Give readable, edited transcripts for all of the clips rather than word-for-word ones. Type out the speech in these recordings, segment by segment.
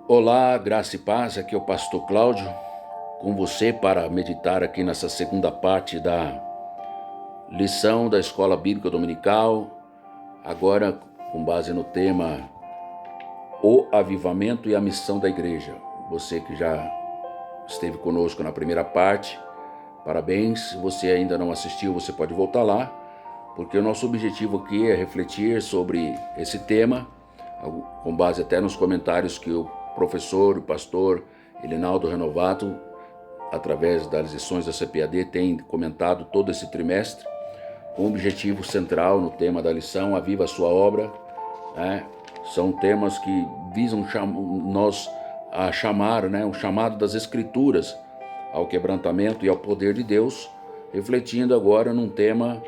Olá, graça e paz, aqui é o pastor Cláudio, com você para meditar aqui nessa segunda parte da lição da Escola Bíblica Dominical, agora com base no tema O Avivamento e a Missão da Igreja. Você que já esteve conosco na primeira parte, parabéns. Se você ainda não assistiu, você pode voltar lá, porque o nosso objetivo aqui é refletir sobre esse tema, com base até nos comentários que o professor, o pastor Elinaldo Renovato, através das lições da CPAD, tem comentado todo esse trimestre, com o objetivo central no tema da lição, Aviva a Sua Obra. São temas que visam nós a chamar, o chamado das Escrituras ao quebrantamento e ao poder de Deus, refletindo agora num tema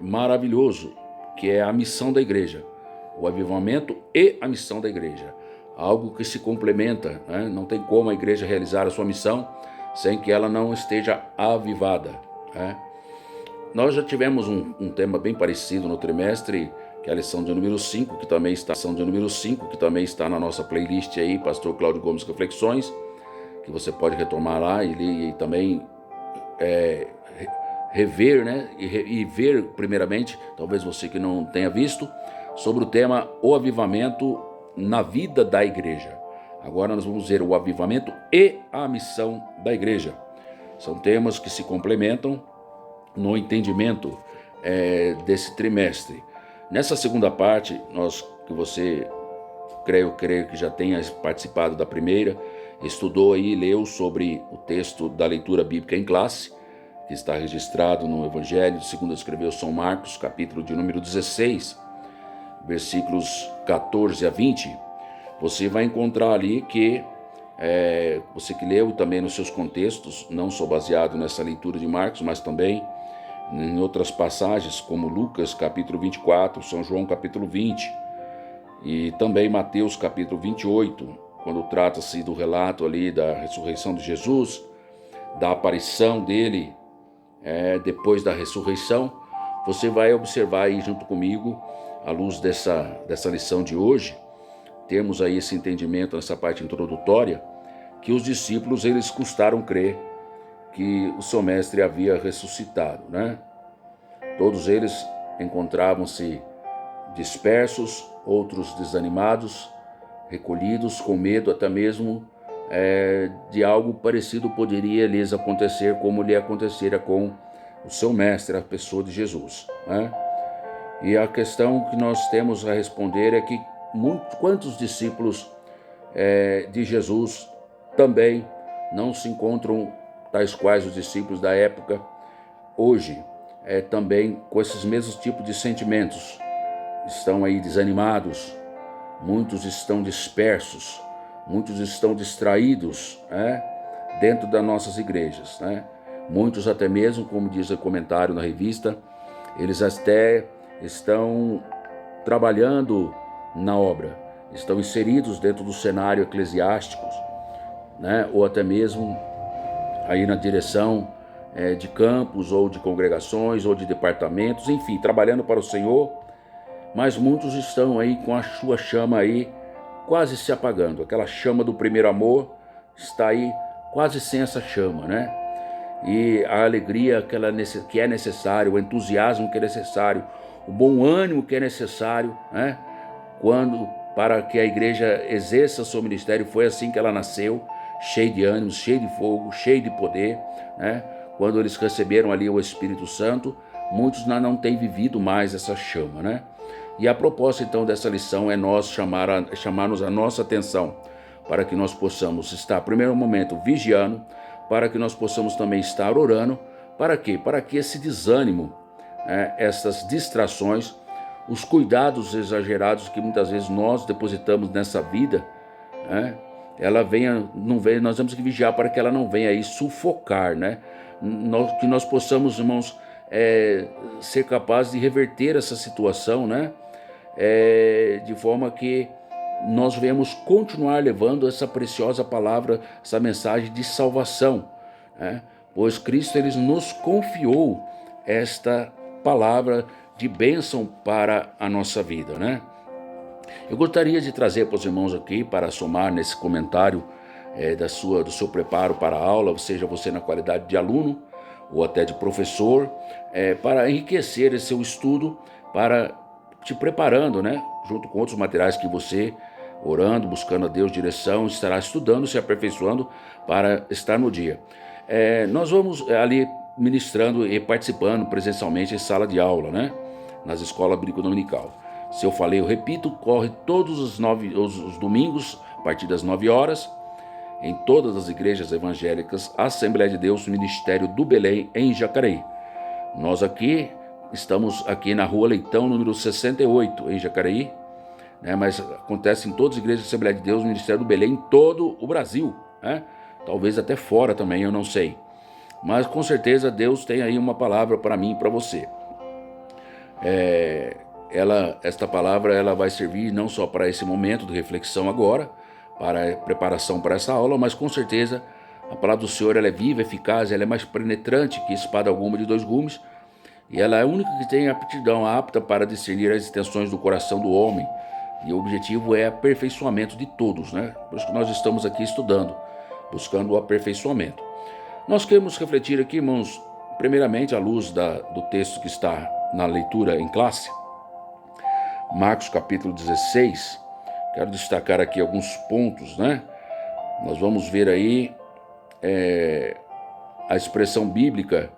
maravilhoso, que é a missão da igreja, o avivamento e a missão da igreja, algo que se complementa, Não tem como a igreja realizar a sua missão sem que ela não esteja avivada. Nós já tivemos um tema bem parecido no trimestre, que é a lição de número 5, que também está na nossa playlist aí, Pastor Cláudio Gomes Reflexões, que você pode retomar lá e também rever, e ver primeiramente, talvez você que não tenha visto, sobre o tema O Avivamento na Vida da Igreja. Agora nós vamos ver o avivamento e a missão da igreja. São temas que se complementam no entendimento desse trimestre. Nessa segunda parte, que você, creio que já tenha participado da primeira, estudou aí, leu sobre o texto da leitura bíblica em classe, que está registrado no Evangelho segundo escreveu São Marcos, capítulo de número 16, versículos 14 a 20, você vai encontrar ali que você que leu também nos seus contextos, não só baseado nessa leitura de Marcos, mas também em outras passagens, como Lucas, capítulo 24, São João, capítulo 20, e também Mateus, capítulo 28, quando trata-se do relato ali da ressurreição de Jesus, da aparição dele depois da ressurreição. Você vai observar aí junto comigo, à luz dessa lição de hoje, temos aí esse entendimento nessa parte introdutória, que os discípulos eles custaram crer que o seu mestre havia ressuscitado, Todos eles encontravam-se dispersos, outros desanimados, recolhidos, com medo até mesmo de algo parecido poderia lhes acontecer como lhe acontecera com o seu mestre, a pessoa de Jesus, E a questão que nós temos a responder é que quantos discípulos de Jesus também não se encontram tais quais os discípulos da época hoje, também com esses mesmos tipos de sentimentos, estão aí desanimados, muitos estão dispersos, muitos estão distraídos, dentro das nossas igrejas, Muitos até mesmo, como diz o comentário na revista, eles até estão trabalhando na obra, estão inseridos dentro do cenário eclesiástico, ou até mesmo aí na direção de campos, ou de congregações, ou de departamentos, enfim, trabalhando para o Senhor, mas muitos estão aí com a sua chama aí quase se apagando. Aquela chama do primeiro amor está aí quase sem essa chama, E a alegria que é necessário, o entusiasmo que é necessário, o bom ânimo que é necessário, para que a igreja exerça seu ministério, foi assim que ela nasceu, cheia de ânimo, cheia de fogo, cheia de poder, Quando eles receberam ali o Espírito Santo, muitos não têm vivido mais essa chama, E a proposta então dessa lição é nós chamarmos a nossa atenção para que nós possamos estar, primeiro momento, vigiando, para que nós possamos também estar orando. Para quê? Para que esse desânimo, essas distrações, os cuidados exagerados que muitas vezes nós depositamos nessa vida, ela nós temos que vigiar para que ela não venha aí sufocar, que nós possamos, irmãos, ser capazes de reverter essa situação, de forma que nós venhamos continuar levando essa preciosa palavra, essa mensagem de salvação, pois Cristo ele nos confiou esta palavra de bênção para a nossa vida, Eu gostaria de trazer para os irmãos aqui, para somar nesse comentário do seu preparo para a aula, seja você na qualidade de aluno ou até de professor, para enriquecer esse seu estudo, para te preparando, né, junto com outros materiais que você, orando, buscando a Deus direção, estará estudando, se aperfeiçoando para estar no dia. Nós vamos ali ministrando e participando presencialmente em sala de aula, né, nas escolas bíblico dominical. Se eu falei, eu repito, corre todos os domingos, a partir das 9 horas, em todas as igrejas evangélicas, Assembleia de Deus, Ministério do Belém, em Jacareí. Nós estamos aqui na Rua Leitão, número 68, em Jacareí, né? Mas acontece em todas as igrejas da Assembleia de Deus, Ministério do Belém, em todo o Brasil, né? Talvez até fora também, eu não sei. Mas com certeza Deus tem aí uma palavra para mim e para você. Esta palavra ela vai servir não só para esse momento de reflexão agora, para a preparação para essa aula, mas com certeza a palavra do Senhor ela é viva, eficaz, ela é mais penetrante que espada alguma de 2 gumes, e ela é a única que tem aptidão apta para discernir as intenções do coração do homem, e o objetivo é aperfeiçoamento de todos, né? Por isso que nós estamos aqui estudando, buscando o aperfeiçoamento. Nós queremos refletir aqui, irmãos, primeiramente à luz do texto que está na leitura em classe, Marcos capítulo 16, quero destacar aqui alguns pontos, né? Nós vamos ver aí a expressão bíblica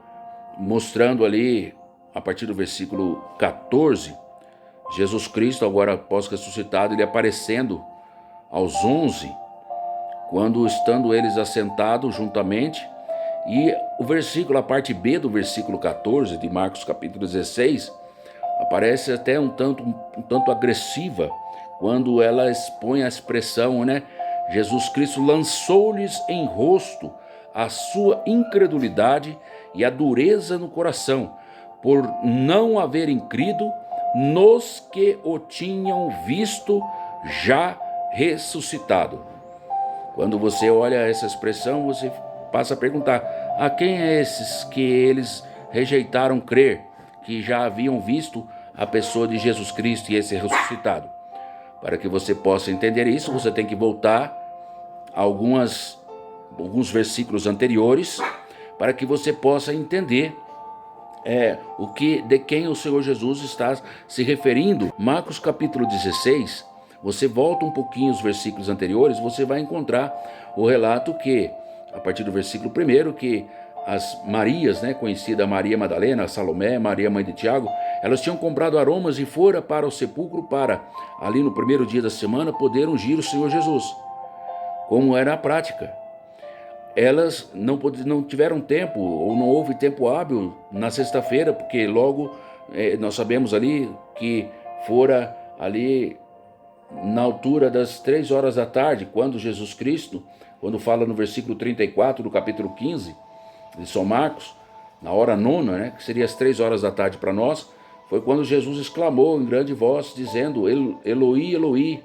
mostrando ali, a partir do versículo 14, Jesus Cristo, agora após ressuscitado, ele aparecendo aos 11, quando estando eles assentados juntamente, e o versículo, a parte B do versículo 14 de Marcos capítulo 16, aparece até um tanto agressiva, quando ela expõe a expressão, né? Jesus Cristo lançou-lhes em rosto a sua incredulidade e a dureza no coração, por não haverem crido nos que o tinham visto já ressuscitado. Quando você olha essa expressão, você passa a perguntar: a quem é esses que eles rejeitaram crer, que já haviam visto a pessoa de Jesus Cristo e esse ressuscitado? Para que você possa entender isso, você tem que voltar a alguns versículos anteriores, para que você possa entender de quem o Senhor Jesus está se referindo. Marcos capítulo 16, você volta um pouquinho os versículos anteriores, você vai encontrar o relato que, a partir do versículo 1, que as Marias, né, conhecida Maria Madalena, Salomé, Maria mãe de Tiago, elas tinham comprado aromas e foram para o sepulcro para, ali no primeiro dia da semana, poder ungir o Senhor Jesus, como era a prática. Elas não tiveram tempo, ou não houve tempo hábil na sexta-feira, porque logo nós sabemos ali que fora ali na altura das 3 horas da tarde, quando Jesus Cristo, quando fala no versículo 34 do capítulo 15 de São Marcos, na hora 9, né, que seria as 3 horas da tarde para nós, foi quando Jesus exclamou em grande voz, dizendo: Eloi, Eloi,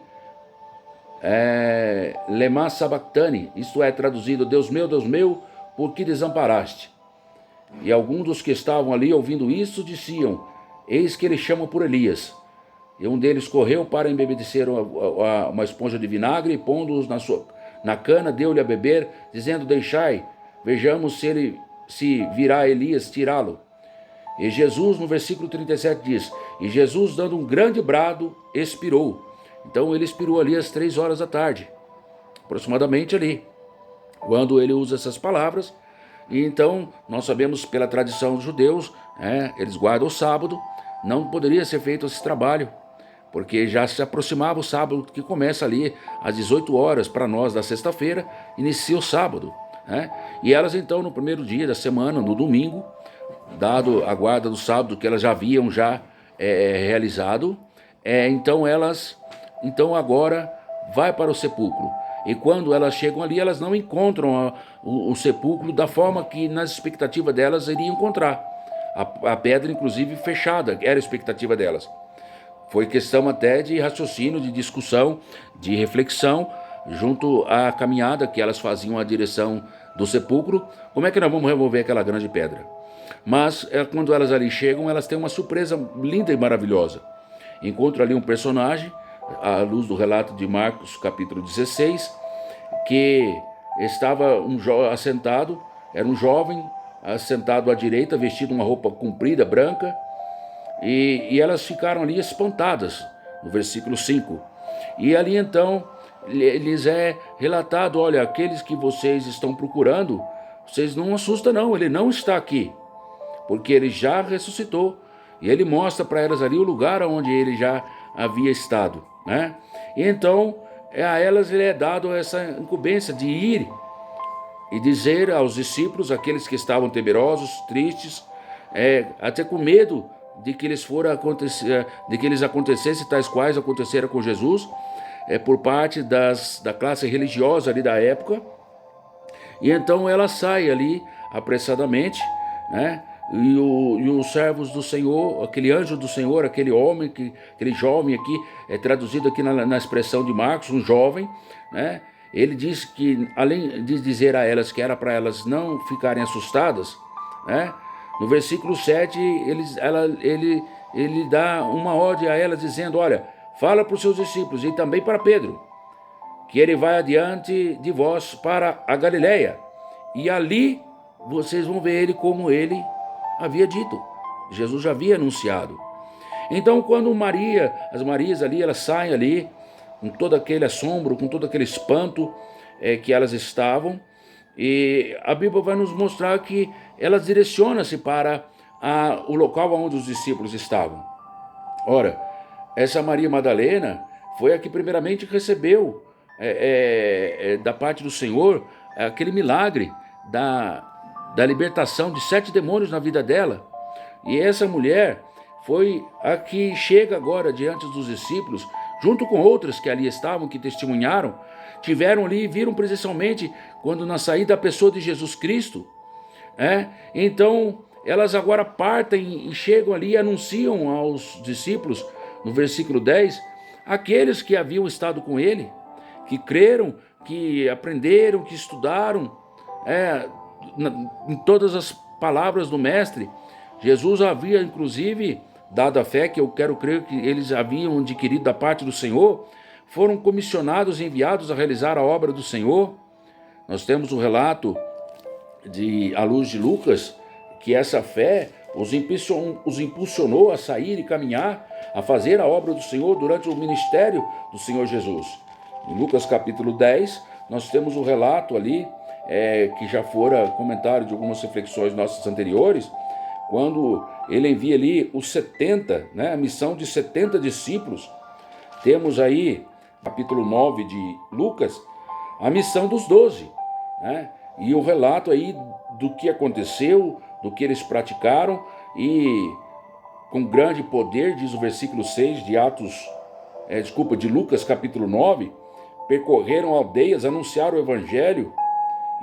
lema sabachthani, isto é, traduzido: Deus meu, por que desamparaste? E alguns dos que estavam ali ouvindo isso diziam: eis que ele chama por Elias. E um deles correu para embebedecer uma esponja de vinagre e pondo-os na cana, deu-lhe a beber, dizendo: deixai, vejamos se virá Elias tirá-lo. E Jesus, no versículo 37 diz: e Jesus, dando um grande brado, expirou. Então ele expirou ali às 3 horas da tarde, aproximadamente ali, quando ele usa essas palavras. E então nós sabemos pela tradição dos judeus, eles guardam o sábado, não poderia ser feito esse trabalho, porque já se aproximava o sábado, que começa ali às 18 horas, para nós da sexta-feira, inicia o sábado, né? E elas então no primeiro dia da semana, no domingo, dado a guarda do sábado que elas já haviam realizado, então agora vai para o sepulcro. E quando elas chegam ali, elas não encontram o sepulcro da forma que nas expectativas delas iriam encontrar. A pedra, inclusive, fechada, era a expectativa delas. Foi questão até de raciocínio, de discussão, de reflexão, junto à caminhada que elas faziam à direção do sepulcro. Como é que nós vamos remover aquela grande pedra? Mas quando elas ali chegam, elas têm uma surpresa linda e maravilhosa. Encontram ali um personagem à luz do relato de Marcos capítulo 16, que estava assentado, era um jovem assentado à direita, vestido uma roupa comprida, branca, e elas ficaram ali espantadas, no versículo 5. E ali então lhes é relatado: olha, aqueles que vocês estão procurando, vocês não assustam não, ele não está aqui, porque ele já ressuscitou. E ele mostra para elas ali o lugar onde ele já havia estado, né? E então a elas lhe é dado essa incumbência de ir e dizer aos discípulos, aqueles que estavam temerosos, tristes, até com medo de que lhes acontecesse tais quais aconteceram com Jesus, por parte da classe religiosa ali da época. E então ela sai ali apressadamente, né? E os servos do Senhor, aquele anjo do Senhor, aquele jovem aqui, traduzido aqui na expressão de Marcos, um jovem, né? Ele diz que, além de dizer a elas que era para elas não ficarem assustadas, né? No versículo 7, ele dá uma ordem a elas dizendo: olha, fala para os seus discípulos e também para Pedro, que ele vai adiante de vós para a Galileia, e ali vocês vão ver ele como ele havia dito. Jesus já havia anunciado. Então, quando as Marias ali, elas saem ali, com todo aquele assombro, com todo aquele espanto que elas estavam, e a Bíblia vai nos mostrar que elas direcionam-se para o local onde os discípulos estavam. Ora, essa Maria Madalena foi a que primeiramente recebeu da parte do Senhor aquele milagre da libertação de 7 demônios na vida dela. E essa mulher foi a que chega agora diante dos discípulos, junto com outras que ali estavam, que testemunharam, tiveram ali e viram presencialmente quando na saída da pessoa de Jesus Cristo. Então elas agora partem e chegam ali e anunciam aos discípulos, no versículo 10, aqueles que haviam estado com ele, que creram, que aprenderam, que estudaram em todas as palavras do Mestre. Jesus havia inclusive dado a fé, que eu quero crer que eles haviam adquirido da parte do Senhor, foram comissionados e enviados a realizar a obra do Senhor. Nós temos o relato à luz de Lucas, que essa fé os impulsionou a sair e caminhar, a fazer a obra do Senhor durante o ministério do Senhor Jesus. Em Lucas capítulo 10, nós temos o relato ali, que já fora comentário de algumas reflexões nossas anteriores, quando ele envia ali os 70, né, a missão de 70 discípulos. Temos aí, capítulo 9 de Lucas, a missão dos 12, né, e o relato aí do que aconteceu, do que eles praticaram, e com grande poder, diz o versículo 6 de Lucas capítulo 9, percorreram aldeias, anunciaram o evangelho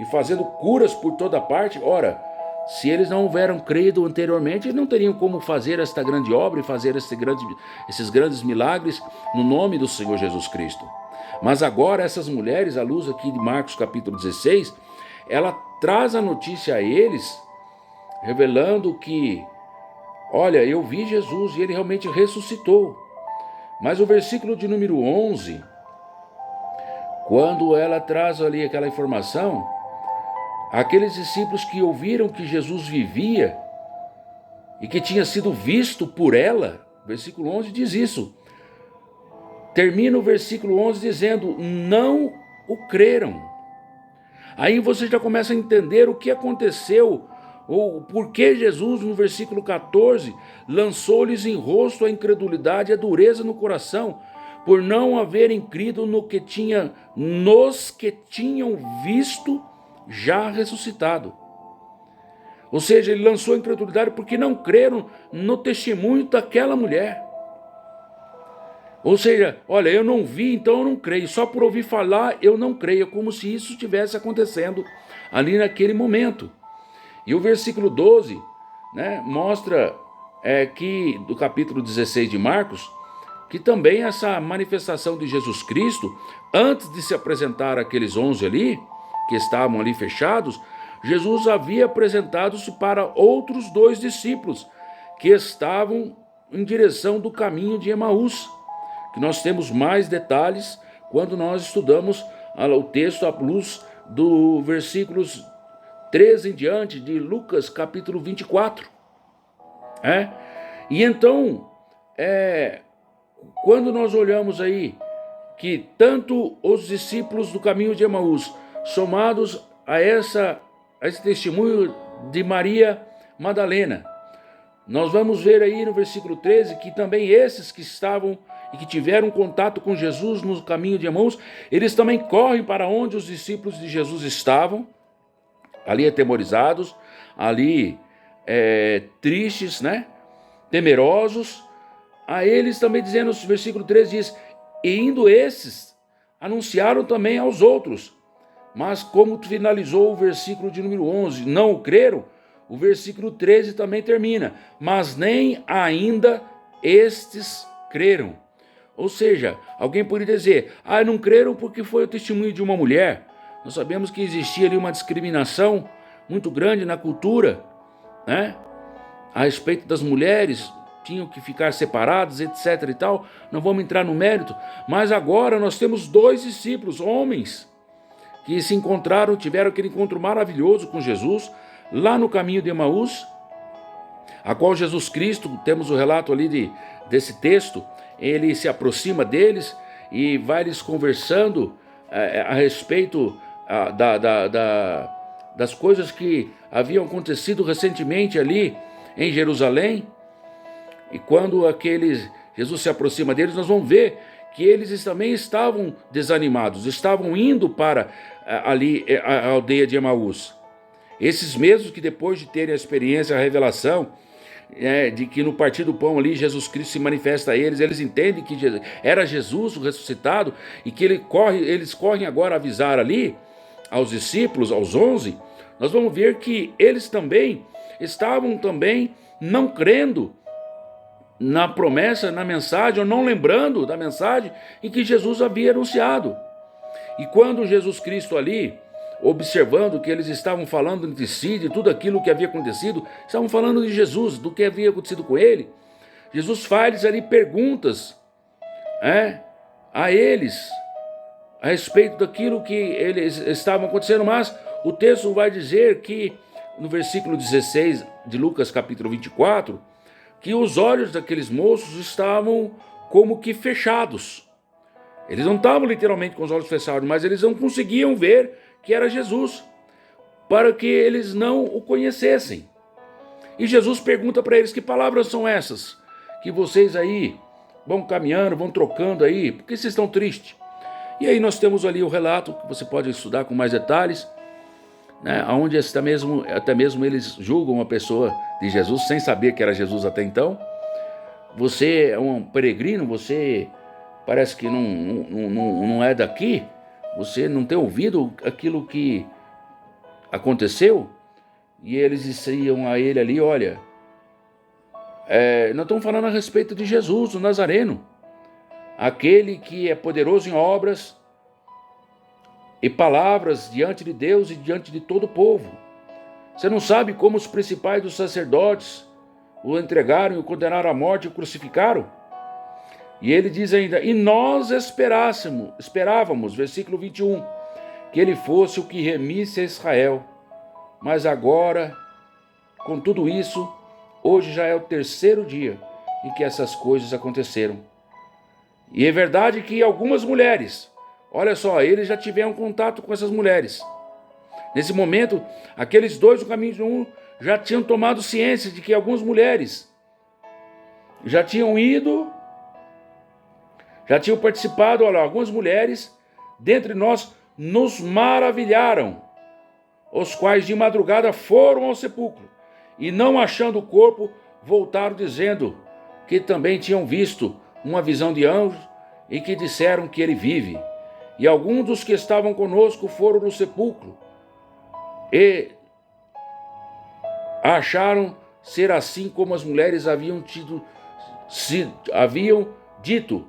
e fazendo curas por toda parte. Ora, se eles não houveram crido anteriormente, eles não teriam como fazer esta grande obra e fazer esses grandes milagres no nome do Senhor Jesus Cristo. Mas agora essas mulheres, à luz aqui de Marcos capítulo 16, ela traz a notícia a eles, revelando que, olha, eu vi Jesus e ele realmente ressuscitou. Mas o versículo de número 11, quando ela traz ali aquela informação, aqueles discípulos que ouviram que Jesus vivia e que tinha sido visto por ela, versículo 11 diz isso. Termina o versículo 11 dizendo: não o creram. Aí você já começa a entender o que aconteceu, ou por que Jesus, no versículo 14, lançou-lhes em rosto a incredulidade e a dureza no coração, por não haverem crido nos que tinham visto já ressuscitado. Ou seja, ele lançou a incredulidade porque não creram no testemunho daquela mulher. Ou seja, olha, eu não vi, então eu não creio. Só por ouvir falar, eu não creio. Como se isso estivesse acontecendo ali naquele momento. E o versículo 12, né, mostra que, do capítulo 16 de Marcos, que também essa manifestação de Jesus Cristo, antes de se apresentar aqueles 11 ali, que estavam ali fechados, Jesus havia apresentado-se para outros 2 discípulos, que estavam em direção do caminho de Emaús, que nós temos mais detalhes quando nós estudamos o texto à luz do versículos 13 em diante de Lucas capítulo 24. E então, quando nós olhamos aí que tanto os discípulos do caminho de Emaús, somados a esse testemunho de Maria Madalena, nós vamos ver aí no versículo 13 que também esses que estavam e que tiveram contato com Jesus no caminho de Emaús, eles também correm para onde os discípulos de Jesus estavam, ali atemorizados, ali tristes, temerosos. A eles também dizendo, no versículo 13 diz, e indo esses, anunciaram também aos outros. Mas como finalizou o versículo de número 11, não o creram, o versículo 13 também termina, mas nem ainda estes creram. Ou seja, alguém poderia dizer, não creram porque foi o testemunho de uma mulher. Nós sabemos que existia ali uma discriminação muito grande na cultura, a respeito das mulheres, tinham que ficar separadas, etc. e tal. Não vamos entrar no mérito, mas agora nós temos 2 discípulos, homens, que se encontraram, tiveram aquele encontro maravilhoso com Jesus, lá no caminho de Emaús, a qual Jesus Cristo, temos o relato ali desse texto, ele se aproxima deles e vai lhes conversando a respeito das coisas que haviam acontecido recentemente ali em Jerusalém. E quando Jesus se aproxima deles, nós vamos ver que eles também estavam desanimados, estavam indo para ali a aldeia de Emaús. Esses mesmos que depois de terem a experiência, a revelação, de que no partir do pão ali Jesus Cristo se manifesta a eles, eles entendem que era Jesus o ressuscitado e que eles correm agora a avisar ali aos discípulos, aos 11, nós vamos ver que eles também estavam também não crendo na promessa, na mensagem, ou não lembrando da mensagem em que Jesus havia anunciado. E quando Jesus Cristo ali, observando que eles estavam falando entre si, de tudo aquilo que havia acontecido, estavam falando de Jesus, do que havia acontecido com ele, Jesus faz ali perguntas a eles, a respeito daquilo que eles estavam acontecendo, mas o texto vai dizer que, no versículo 16 de Lucas capítulo 24, que os olhos daqueles moços estavam como que fechados. Eles não estavam literalmente com os olhos fechados, mas eles não conseguiam ver que era Jesus, para que eles não o conhecessem. E Jesus pergunta para eles, que palavras são essas que vocês aí vão caminhando, vão trocando aí, por que vocês estão tristes? E aí nós temos ali o relato, que você pode estudar com mais detalhes, onde até mesmo eles julgam uma pessoa de Jesus, sem saber que era Jesus até então. Você é um peregrino, você parece que não é daqui, você não tem ouvido aquilo que aconteceu? E eles diziam a ele ali, olha, nós estamos falando a respeito de Jesus, o Nazareno, aquele que é poderoso em obras e palavras diante de Deus e diante de todo o povo. Você não sabe como os principais dos sacerdotes o entregaram e o condenaram à morte e o crucificaram? E ele diz ainda, e nós esperávamos, versículo 21, que ele fosse o que remisse a Israel. Mas agora, com tudo isso, hoje já é o 3º dia em que essas coisas aconteceram. E é verdade que algumas mulheres, olha só, eles já tiveram contato com essas mulheres. Nesse momento, aqueles 2 do caminho de um já tinham tomado ciência de que algumas mulheres já tinham ido, já tinham participado. Olha, algumas mulheres dentre nós nos maravilharam, os quais de madrugada foram ao sepulcro e, não achando o corpo, voltaram dizendo que também tinham visto uma visão de anjos e que disseram que ele vive. E alguns dos que estavam conosco foram no sepulcro e acharam ser assim como as mulheres haviam dito,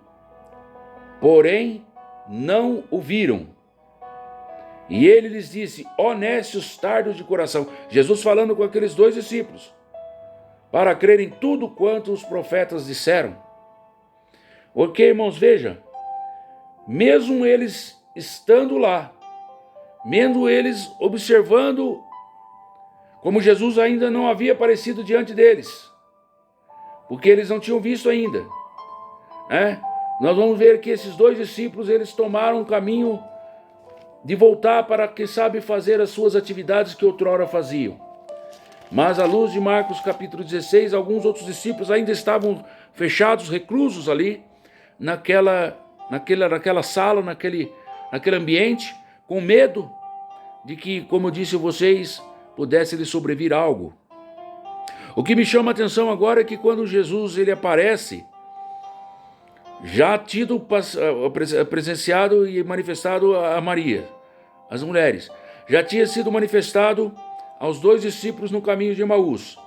porém não o viram. E ele lhes disse, ó nécios tardos de coração, Jesus falando com aqueles 2 discípulos, para crerem tudo quanto os profetas disseram. Ok, irmãos, veja, mesmo eles estando lá, mesmo eles observando como Jesus ainda não havia aparecido diante deles, porque eles não tinham visto ainda, né? Nós vamos ver que esses dois discípulos, eles tomaram o caminho de voltar para, quem sabe, fazer as suas atividades que outrora faziam. Mas à luz de Marcos capítulo 16, alguns outros discípulos ainda estavam fechados, reclusos ali, naquela sala, naquele ambiente, com medo de que, como eu disse a vocês, pudesse lhe sobrevir algo. O que me chama a atenção agora é que quando Jesus ele aparece, já tido presenciado e manifestado a Maria, as mulheres, já tinha sido manifestado aos dois discípulos no caminho de Emaús.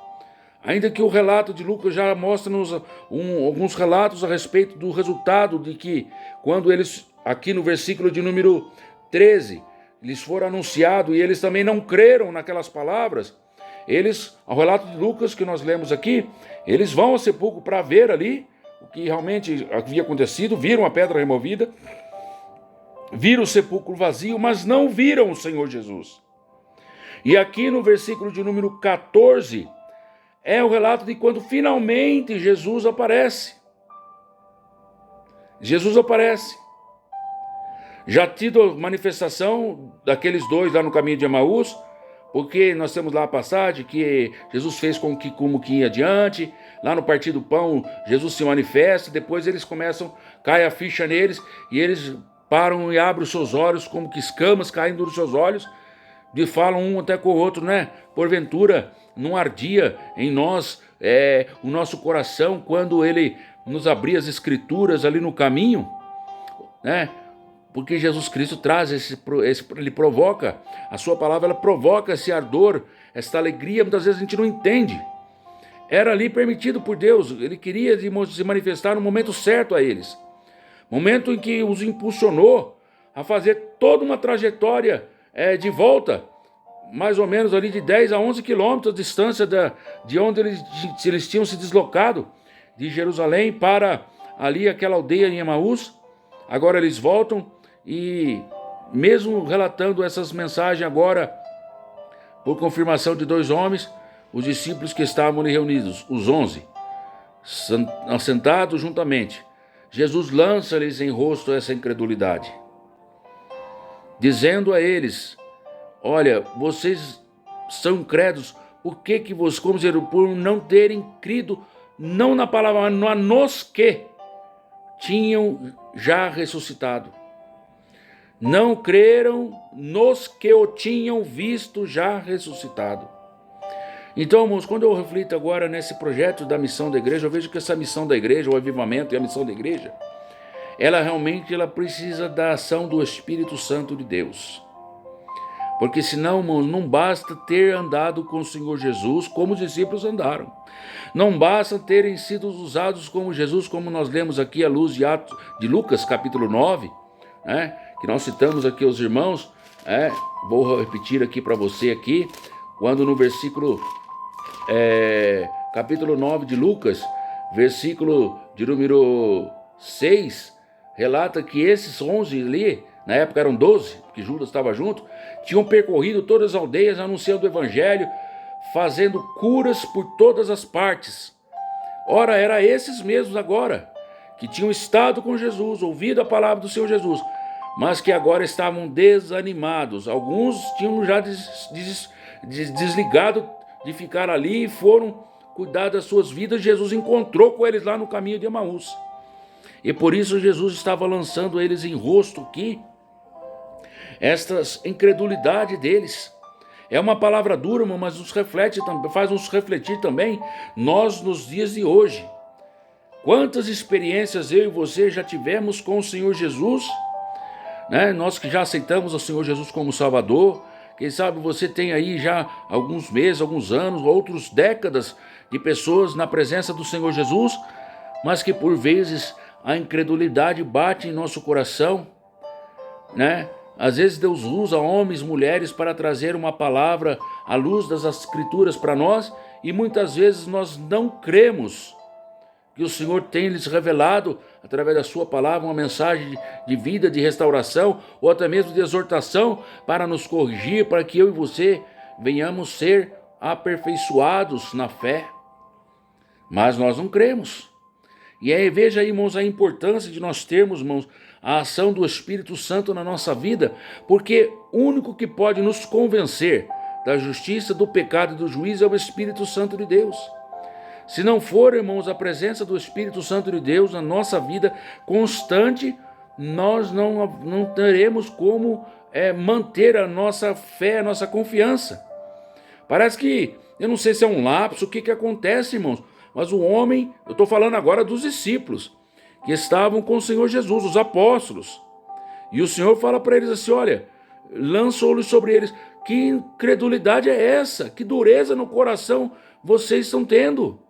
Ainda que o relato de Lucas já mostra-nos alguns relatos a respeito do resultado de que, quando eles, aqui no versículo de número 13, lhes for anunciado e eles também não creram naquelas palavras, eles, ao relato de Lucas que nós lemos aqui, eles vão ao sepulcro para ver ali o que realmente havia acontecido, viram a pedra removida, viram o sepulcro vazio, mas não viram o Senhor Jesus. E aqui no versículo de número 14, é o relato de quando finalmente Jesus aparece. Jesus aparece. Já tido a manifestação daqueles dois lá no caminho de Emaús, porque nós temos lá a passagem que Jesus fez como que ia adiante, lá no partir do pão, Jesus se manifesta, depois eles começam, cai a ficha neles, e eles param e abrem os seus olhos, como que escamas caindo dos seus olhos, e falam um até com o outro, né? Porventura, não ardia em nós o nosso coração quando ele nos abria as escrituras ali no caminho, né? Porque Jesus Cristo traz ele provoca, a sua palavra ela provoca esse ardor, essa alegria, muitas vezes a gente não entende. Era ali permitido por Deus, ele queria se manifestar no momento certo a eles. Momento em que os impulsionou a fazer toda uma trajetória de volta, mais ou menos ali de 10 a 11 quilômetros de distância de onde eles tinham se deslocado, de Jerusalém para ali aquela aldeia em Emaús. Agora eles voltam e, mesmo relatando essas mensagens agora, por confirmação de dois homens, os discípulos que estavam ali reunidos, os 11, sentados juntamente, Jesus lança-lhes em rosto essa incredulidade, dizendo a eles: olha, vocês são incrédulos, por não terem crido, não na palavra, mas nos que tinham já ressuscitado. Não creram nos que o tinham visto já ressuscitado. Então, irmãos, quando eu reflito agora nesse projeto da missão da igreja, eu vejo que essa missão da igreja, o avivamento e a missão da igreja, ela realmente precisa da ação do Espírito Santo de Deus. Porque senão, irmãos, não basta ter andado com o Senhor Jesus como os discípulos andaram. Não basta terem sido usados como Jesus, como nós lemos aqui à luz de Lucas, capítulo 9, né? Que nós citamos aqui aos irmãos. Vou repetir aqui para você aqui, quando no versículo, capítulo 9 de Lucas, versículo de número 6, relata que esses 11 ali, na época eram 12, porque Judas estava junto, tinham percorrido todas as aldeias anunciando o evangelho, fazendo curas por todas as partes. Ora, era esses mesmos agora, que tinham estado com Jesus, ouvido a palavra do Senhor Jesus, mas que agora estavam desanimados. Alguns tinham já desligado de ficar ali e foram cuidar das suas vidas. Jesus encontrou com eles lá no caminho de Emaús. E por isso Jesus estava lançando eles em rosto aqui esta incredulidade deles. É uma palavra dura, mas faz nos refletir também, nós nos dias de hoje. Quantas experiências eu e você já tivemos com o Senhor Jesus, né? Nós que já aceitamos o Senhor Jesus como Salvador, quem sabe você tem aí já alguns meses, alguns anos, outras décadas de pessoas na presença do Senhor Jesus, mas que por vezes a incredulidade bate em nosso coração, né? Às vezes Deus usa homens, mulheres para trazer uma palavra à luz das Escrituras para nós, e muitas vezes nós não cremos que o Senhor tem lhes revelado através da sua palavra, uma mensagem de vida, de restauração, ou até mesmo de exortação, para nos corrigir, para que eu e você venhamos ser aperfeiçoados na fé. Mas nós não cremos. E aí, veja aí, irmãos, a importância de nós termos, irmãos, a ação do Espírito Santo na nossa vida, porque o único que pode nos convencer da justiça, do pecado e do juízo é o Espírito Santo de Deus. Se não for, irmãos, a presença do Espírito Santo de Deus na nossa vida constante, nós não teremos como manter a nossa fé, a nossa confiança. Parece que, eu não sei se é um lapso, o que acontece, irmãos, mas o homem, eu estou falando agora dos discípulos, que estavam com o Senhor Jesus, os apóstolos. E o Senhor fala para eles assim, olha, lançou-lhes sobre eles, que incredulidade é essa? Que dureza no coração vocês estão tendo?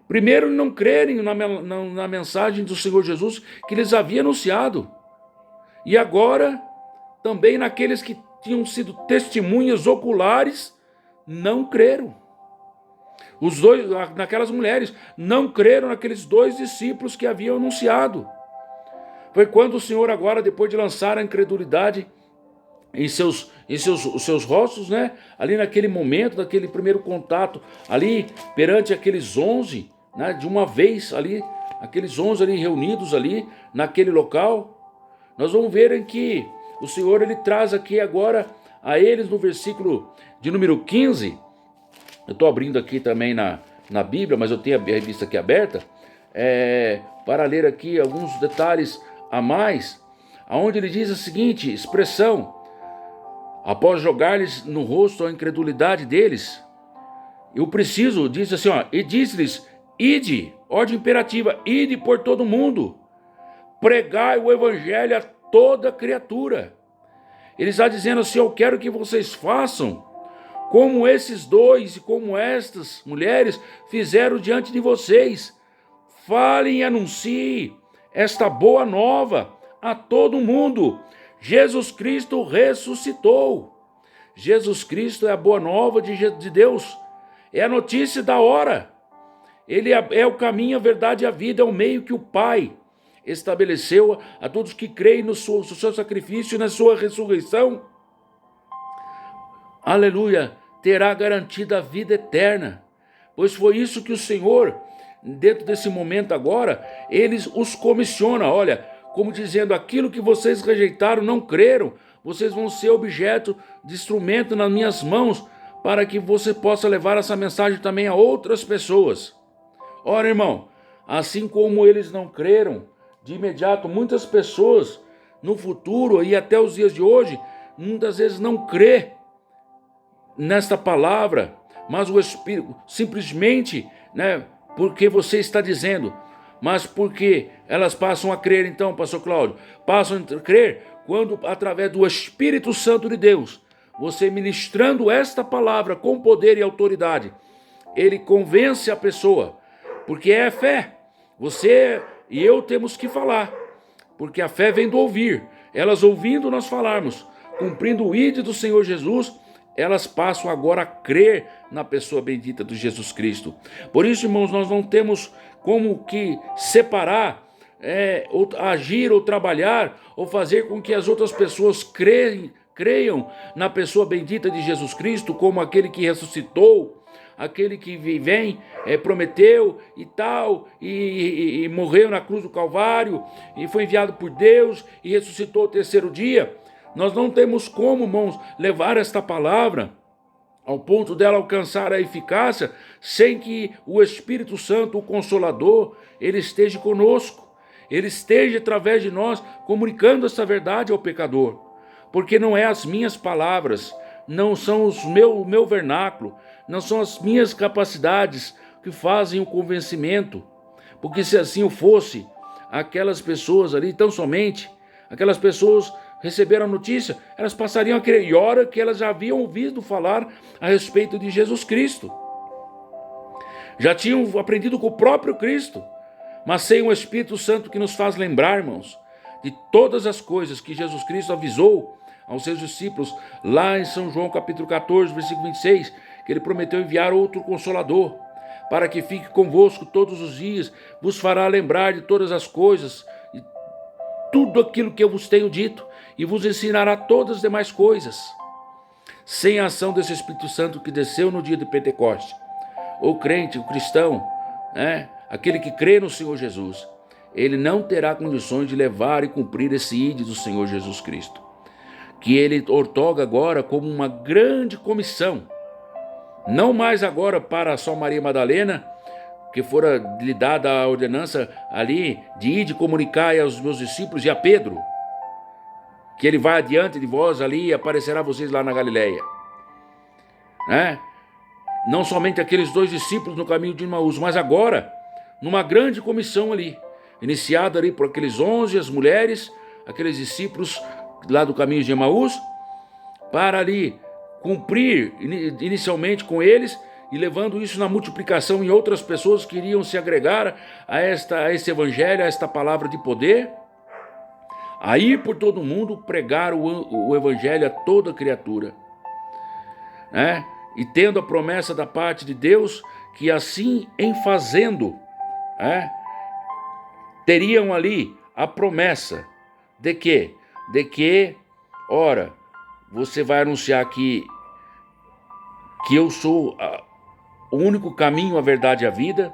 Primeiro, não crerem na mensagem do Senhor Jesus que lhes havia anunciado. E agora, também naqueles que tinham sido testemunhas oculares, não creram. Os dois, naquelas mulheres, não creram naqueles dois discípulos que haviam anunciado. Foi quando o Senhor agora, depois de lançar a incredulidade em seus rostos, né? Ali naquele momento, naquele primeiro contato, ali perante aqueles 11, né? De uma vez ali, aqueles 11 ali reunidos ali, naquele local, nós vamos ver em que o Senhor, ele traz aqui agora a eles no versículo de número 15, eu estou abrindo aqui também na Bíblia, mas eu tenho a revista aqui aberta, para ler aqui alguns detalhes a mais, aonde ele diz a seguinte expressão: após jogar-lhes no rosto a incredulidade deles, eu preciso, diz assim, ó, e disse-lhes, ide, ordem imperativa, ide por todo mundo, pregai o evangelho a toda criatura. Ele está dizendo assim, eu quero que vocês façam como esses dois e como estas mulheres fizeram diante de vocês. Falem e anunciem esta boa nova a todo mundo. Jesus Cristo ressuscitou. Jesus Cristo é a boa nova de Deus. É a notícia da hora. Ele é o caminho, a verdade e a vida. É o meio que o Pai estabeleceu a todos que creem no seu sacrifício e na sua ressurreição. Aleluia. Terá garantida a vida eterna. Pois foi isso que o Senhor, dentro desse momento agora, eles os comissiona. Olha, como dizendo, aquilo que vocês rejeitaram, não creram, vocês vão ser objeto de instrumento nas minhas mãos, para que você possa levar essa mensagem também a outras pessoas. Ora, irmão, assim como eles não creram, de imediato, muitas pessoas no futuro e até os dias de hoje, muitas vezes não crê nesta palavra, mas o Espírito, simplesmente, né, porque você está dizendo, mas porque elas passam a crer então, pastor Cláudio? Passam a crer quando, através do Espírito Santo de Deus, você ministrando esta palavra com poder e autoridade, ele convence a pessoa, porque é fé. Você e eu temos que falar, porque a fé vem do ouvir. Elas ouvindo nós falarmos, cumprindo o ide do Senhor Jesus, elas passam agora a crer na pessoa bendita de Jesus Cristo. Por isso, irmãos, nós não temos como que separar, ou agir ou trabalhar, ou fazer com que as outras pessoas creiam na pessoa bendita de Jesus Cristo, como aquele que ressuscitou, aquele que vem, prometeu e tal, e morreu na cruz do Calvário, e foi enviado por Deus, e ressuscitou ao terceiro dia. Nós não temos como, irmãos, levar esta palavra ao ponto dela alcançar a eficácia sem que o Espírito Santo, o Consolador, ele esteja conosco. Ele esteja através de nós comunicando essa verdade ao pecador. Porque não é as minhas palavras, não são o meu vernáculo, não são as minhas capacidades que fazem o convencimento. Porque se assim o fosse, aquelas pessoas ali, tão somente, aquelas pessoas receberam a notícia, elas passariam a crer, e ora que elas já haviam ouvido falar a respeito de Jesus Cristo. Já tinham aprendido com o próprio Cristo, mas sem o Espírito Santo que nos faz lembrar, irmãos, de todas as coisas que Jesus Cristo avisou aos seus discípulos, lá em São João capítulo 14, versículo 26, que ele prometeu enviar outro Consolador. para que fique convosco todos os dias, vos fará lembrar de todas as coisas, e tudo aquilo que eu vos tenho dito, e vos ensinará todas as demais coisas. Sem a ação desse Espírito Santo que desceu no dia de Pentecostes, o crente, o cristão, aquele que crê no Senhor Jesus, ele não terá condições de levar e cumprir esse ide do Senhor Jesus Cristo, que ele outorga agora como uma grande comissão, não mais agora para só Maria Madalena, que fora lhe dada a ordenança ali de ir de comunicar aos meus discípulos, e a Pedro, que ele vai adiante de vós ali e aparecerá a vocês lá na Galileia. Não somente aqueles 2 discípulos no caminho de Emaús, mas agora, numa grande comissão ali, iniciada ali por aqueles 11, as mulheres, aqueles discípulos lá do caminho de Emaús, para ali cumprir inicialmente com eles e levando isso na multiplicação em outras pessoas que iriam se agregar a esse evangelho, a esta palavra de poder, a ir por todo mundo pregar o evangelho a toda criatura, e tendo a promessa da parte de Deus, que assim em fazendo, teriam ali a promessa de que, ora, você vai anunciar que eu sou o único caminho, a verdade e a vida.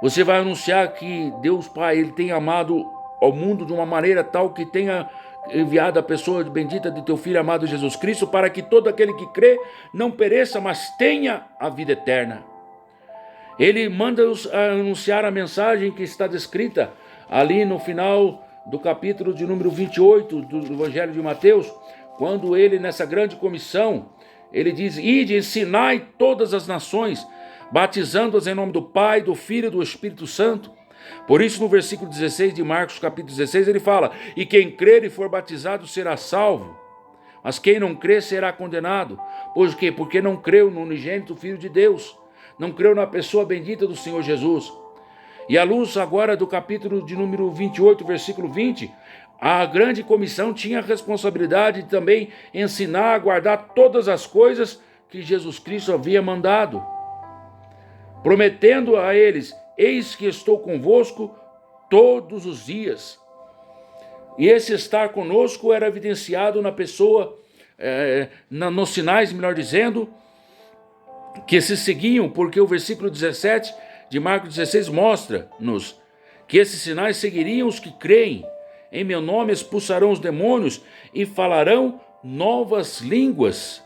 Você vai anunciar que Deus Pai, Ele tem amado ao mundo de uma maneira tal que tenha enviado a pessoa bendita de teu Filho amado Jesus Cristo, para que todo aquele que crê não pereça, mas tenha a vida eterna. Ele manda-nos anunciar a mensagem que está descrita ali no final do capítulo de número 28 do Evangelho de Mateus, quando ele, nessa grande comissão, ele diz: ide, ensinai todas as nações, batizando-as em nome do Pai, do Filho e do Espírito Santo. Por isso, no versículo 16 de Marcos, capítulo 16, ele fala: e quem crer e for batizado será salvo, mas quem não crer será condenado. Por quê? Porque não creu no unigênito Filho de Deus, não creu na pessoa bendita do Senhor Jesus. E à luz agora do capítulo de número 28, versículo 20, a grande comissão tinha a responsabilidade de também ensinar a guardar todas as coisas que Jesus Cristo havia mandado, prometendo a eles: eis que estou convosco todos os dias. E esse estar conosco era evidenciado na pessoa, nos sinais, melhor dizendo, que se seguiam, porque o versículo 17 de Marcos 16 mostra-nos que esses sinais seguiriam os que creem. Em meu nome expulsarão os demônios e falarão novas línguas.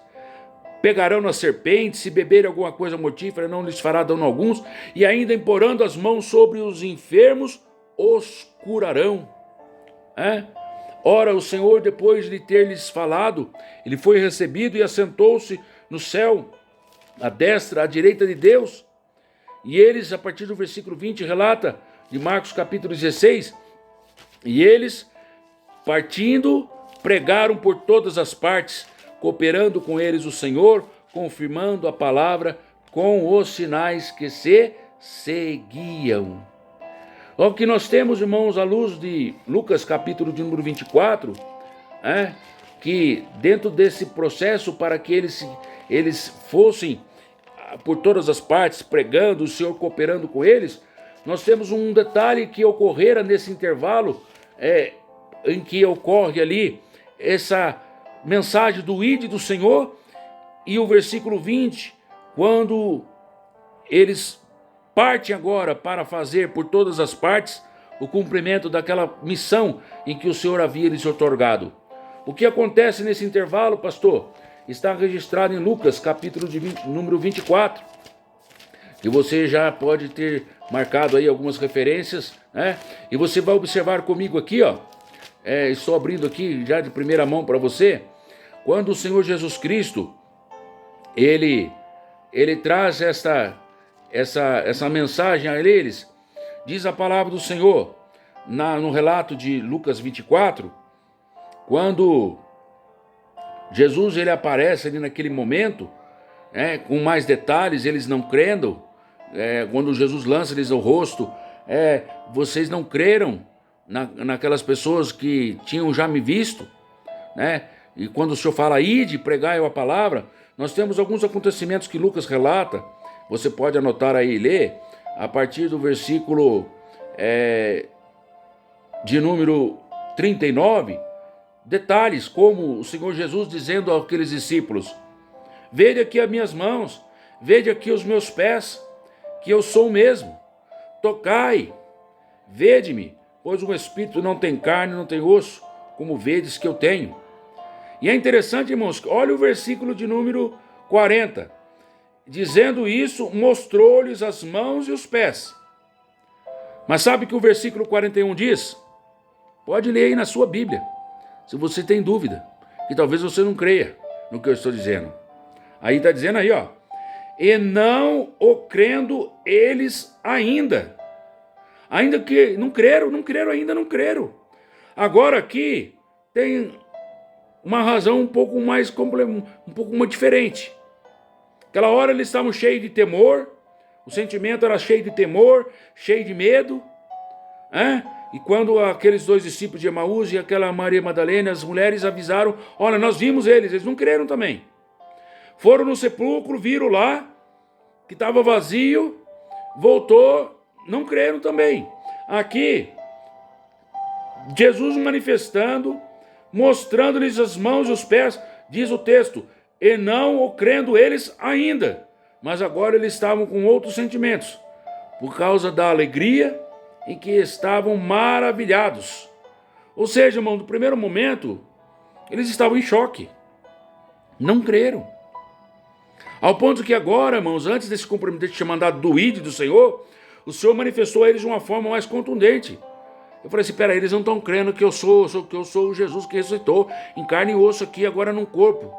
Pegarão nas serpentes, se beberem alguma coisa mortífera, não lhes fará dano alguns, e ainda imporando as mãos sobre os enfermos, os curarão. Ora, o Senhor, depois de ter-lhes falado, ele foi recebido e assentou-se no céu, à destra, à direita de Deus. E eles, a partir do versículo 20, relata de Marcos capítulo 16, e eles, partindo, pregaram por todas as partes, cooperando com eles o Senhor, confirmando a palavra com os sinais que se seguiam. O que nós temos, irmãos, à luz de Lucas capítulo de número 24, que dentro desse processo para que eles fossem por todas as partes pregando, o Senhor cooperando com eles, nós temos um detalhe que ocorrera nesse intervalo, em que ocorre ali essa mensagem do ide do Senhor, e o versículo 20, quando eles partem agora para fazer por todas as partes o cumprimento daquela missão em que o Senhor havia lhes otorgado. O que acontece nesse intervalo, pastor? Está registrado em Lucas, capítulo número 24, que você já pode ter marcado aí algumas referências, e você vai observar comigo aqui, estou abrindo aqui já de primeira mão para você, quando o Senhor Jesus Cristo, ele traz essa mensagem a eles, diz a palavra do Senhor, no relato de Lucas 24, quando Jesus ele aparece ali naquele momento, com mais detalhes, eles não crendo, quando Jesus lança-lhes o rosto, vocês não creram naquelas pessoas que tinham já me visto, e quando o Senhor fala, ide, pregai a palavra, nós temos alguns acontecimentos que Lucas relata, Você pode anotar aí e ler a partir do versículo de número 39, detalhes como o Senhor Jesus dizendo àqueles discípulos: vede aqui as minhas mãos, vede aqui os meus pés, que eu sou o mesmo. Tocai, vede-me, pois o Espírito não tem carne, não tem osso, como vedes que eu tenho. E é interessante, irmãos, olha o versículo de número 40. Dizendo isso, mostrou-lhes as mãos e os pés. Mas sabe o que o versículo 41 diz? Pode ler aí na sua Bíblia, se você tem dúvida, que talvez você não creia no que eu estou dizendo. Aí está dizendo aí, ó. E não o crendo eles ainda. Ainda que não creram ainda, não creram. Agora aqui tem uma razão um pouco mais diferente. Aquela hora eles estavam cheios de temor, o sentimento era cheio de temor, cheio de medo. E quando aqueles dois discípulos de Emaús e aquela Maria Madalena, as mulheres avisaram, olha, nós vimos eles não creram também. Foram no sepulcro, viram lá, que estava vazio, voltou, não creram também. Aqui, Jesus manifestando, mostrando-lhes as mãos e os pés, diz o texto, e não o crendo eles ainda. Mas agora eles estavam com outros sentimentos, por causa da alegria em que estavam maravilhados. Ou seja, irmão, no primeiro momento, eles estavam em choque. Não creram. Ao ponto que agora, irmãos, antes desse cumprimento chamado do ID do Senhor, o Senhor manifestou a eles de uma forma mais contundente. Eu falei assim, peraí, eles não estão crendo que eu sou o Jesus que ressuscitou em carne e osso aqui, agora num corpo.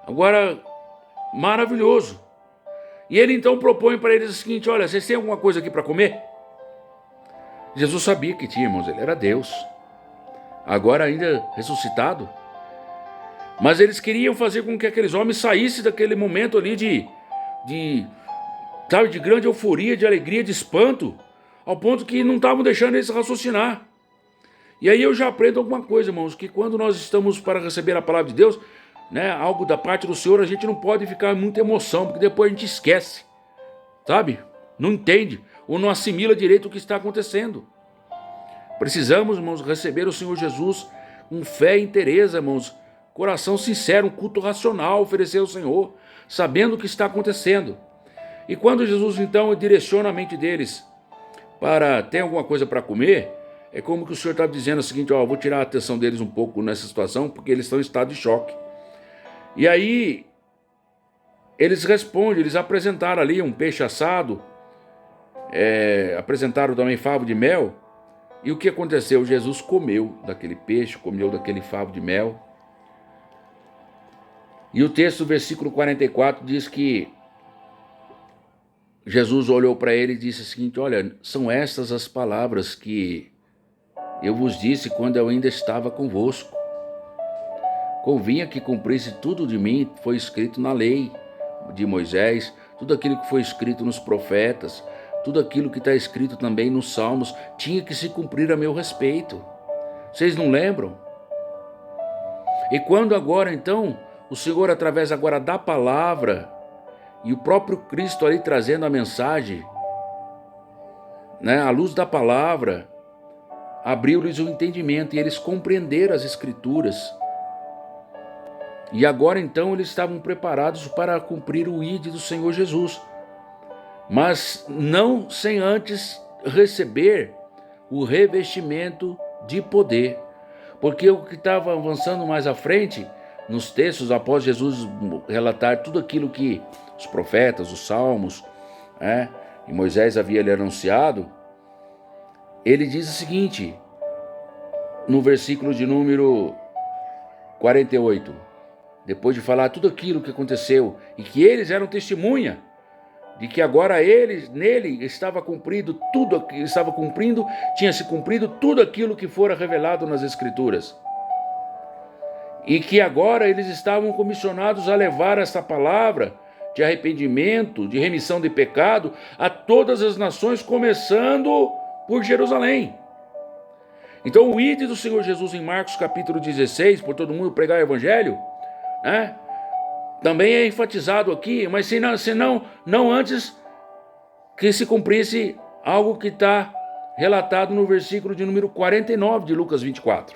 Agora, maravilhoso. E ele então propõe para eles o seguinte, olha, vocês têm alguma coisa aqui para comer? Jesus sabia que tinha, irmãos, ele era Deus. Agora ainda ressuscitado. Mas eles queriam fazer com que aqueles homens saíssem daquele momento ali de grande euforia, de alegria, de espanto, ao ponto que não estavam deixando eles raciocinar. E aí eu já aprendo alguma coisa, irmãos, que quando nós estamos para receber a palavra de Deus, algo da parte do Senhor, a gente não pode ficar muita emoção, porque depois a gente esquece, sabe? Não entende, ou não assimila direito o que está acontecendo. Precisamos, irmãos, receber o Senhor Jesus com fé e inteireza, irmãos, coração sincero, um culto racional, oferecer ao Senhor, sabendo o que está acontecendo. E quando Jesus, então, direciona a mente deles para ter alguma coisa para comer, é como que o Senhor estava dizendo o seguinte, vou tirar a atenção deles um pouco nessa situação, porque eles estão em estado de choque. E aí, eles respondem, eles apresentaram ali um peixe assado, apresentaram também favo de mel, e o que aconteceu? Jesus comeu daquele peixe, comeu daquele favo de mel. E o texto, versículo 44, diz que Jesus olhou para ele e disse o seguinte, olha, são estas as palavras que eu vos disse quando eu ainda estava convosco. Convinha que cumprisse tudo de mim, foi escrito na lei de Moisés, tudo aquilo que foi escrito nos profetas, tudo aquilo que está escrito também nos Salmos, tinha que se cumprir a meu respeito. Vocês não lembram? E quando agora, então, o Senhor, através agora da palavra, e o próprio Cristo ali trazendo a mensagem, à luz da palavra, abriu-lhes o entendimento e eles compreenderam as Escrituras. E agora então eles estavam preparados para cumprir o ID do Senhor Jesus, mas não sem antes receber o revestimento de poder, porque o que estava avançando mais à frente, nos textos, após Jesus relatar tudo aquilo que os profetas, os salmos, e Moisés havia lhe anunciado, ele diz o seguinte, no versículo de número 48, depois de falar tudo aquilo que aconteceu, e que eles eram testemunha, de que agora nele estava cumprido tudo, tinha se cumprido tudo aquilo que fora revelado nas Escrituras. E que agora eles estavam comissionados a levar essa palavra de arrependimento, de remissão de pecado, a todas as nações, começando por Jerusalém. Então o ID do Senhor Jesus em Marcos capítulo 16, por todo mundo pregar o evangelho, também é enfatizado aqui, mas senão não antes que se cumprisse algo que está relatado no versículo de número 49 de Lucas 24.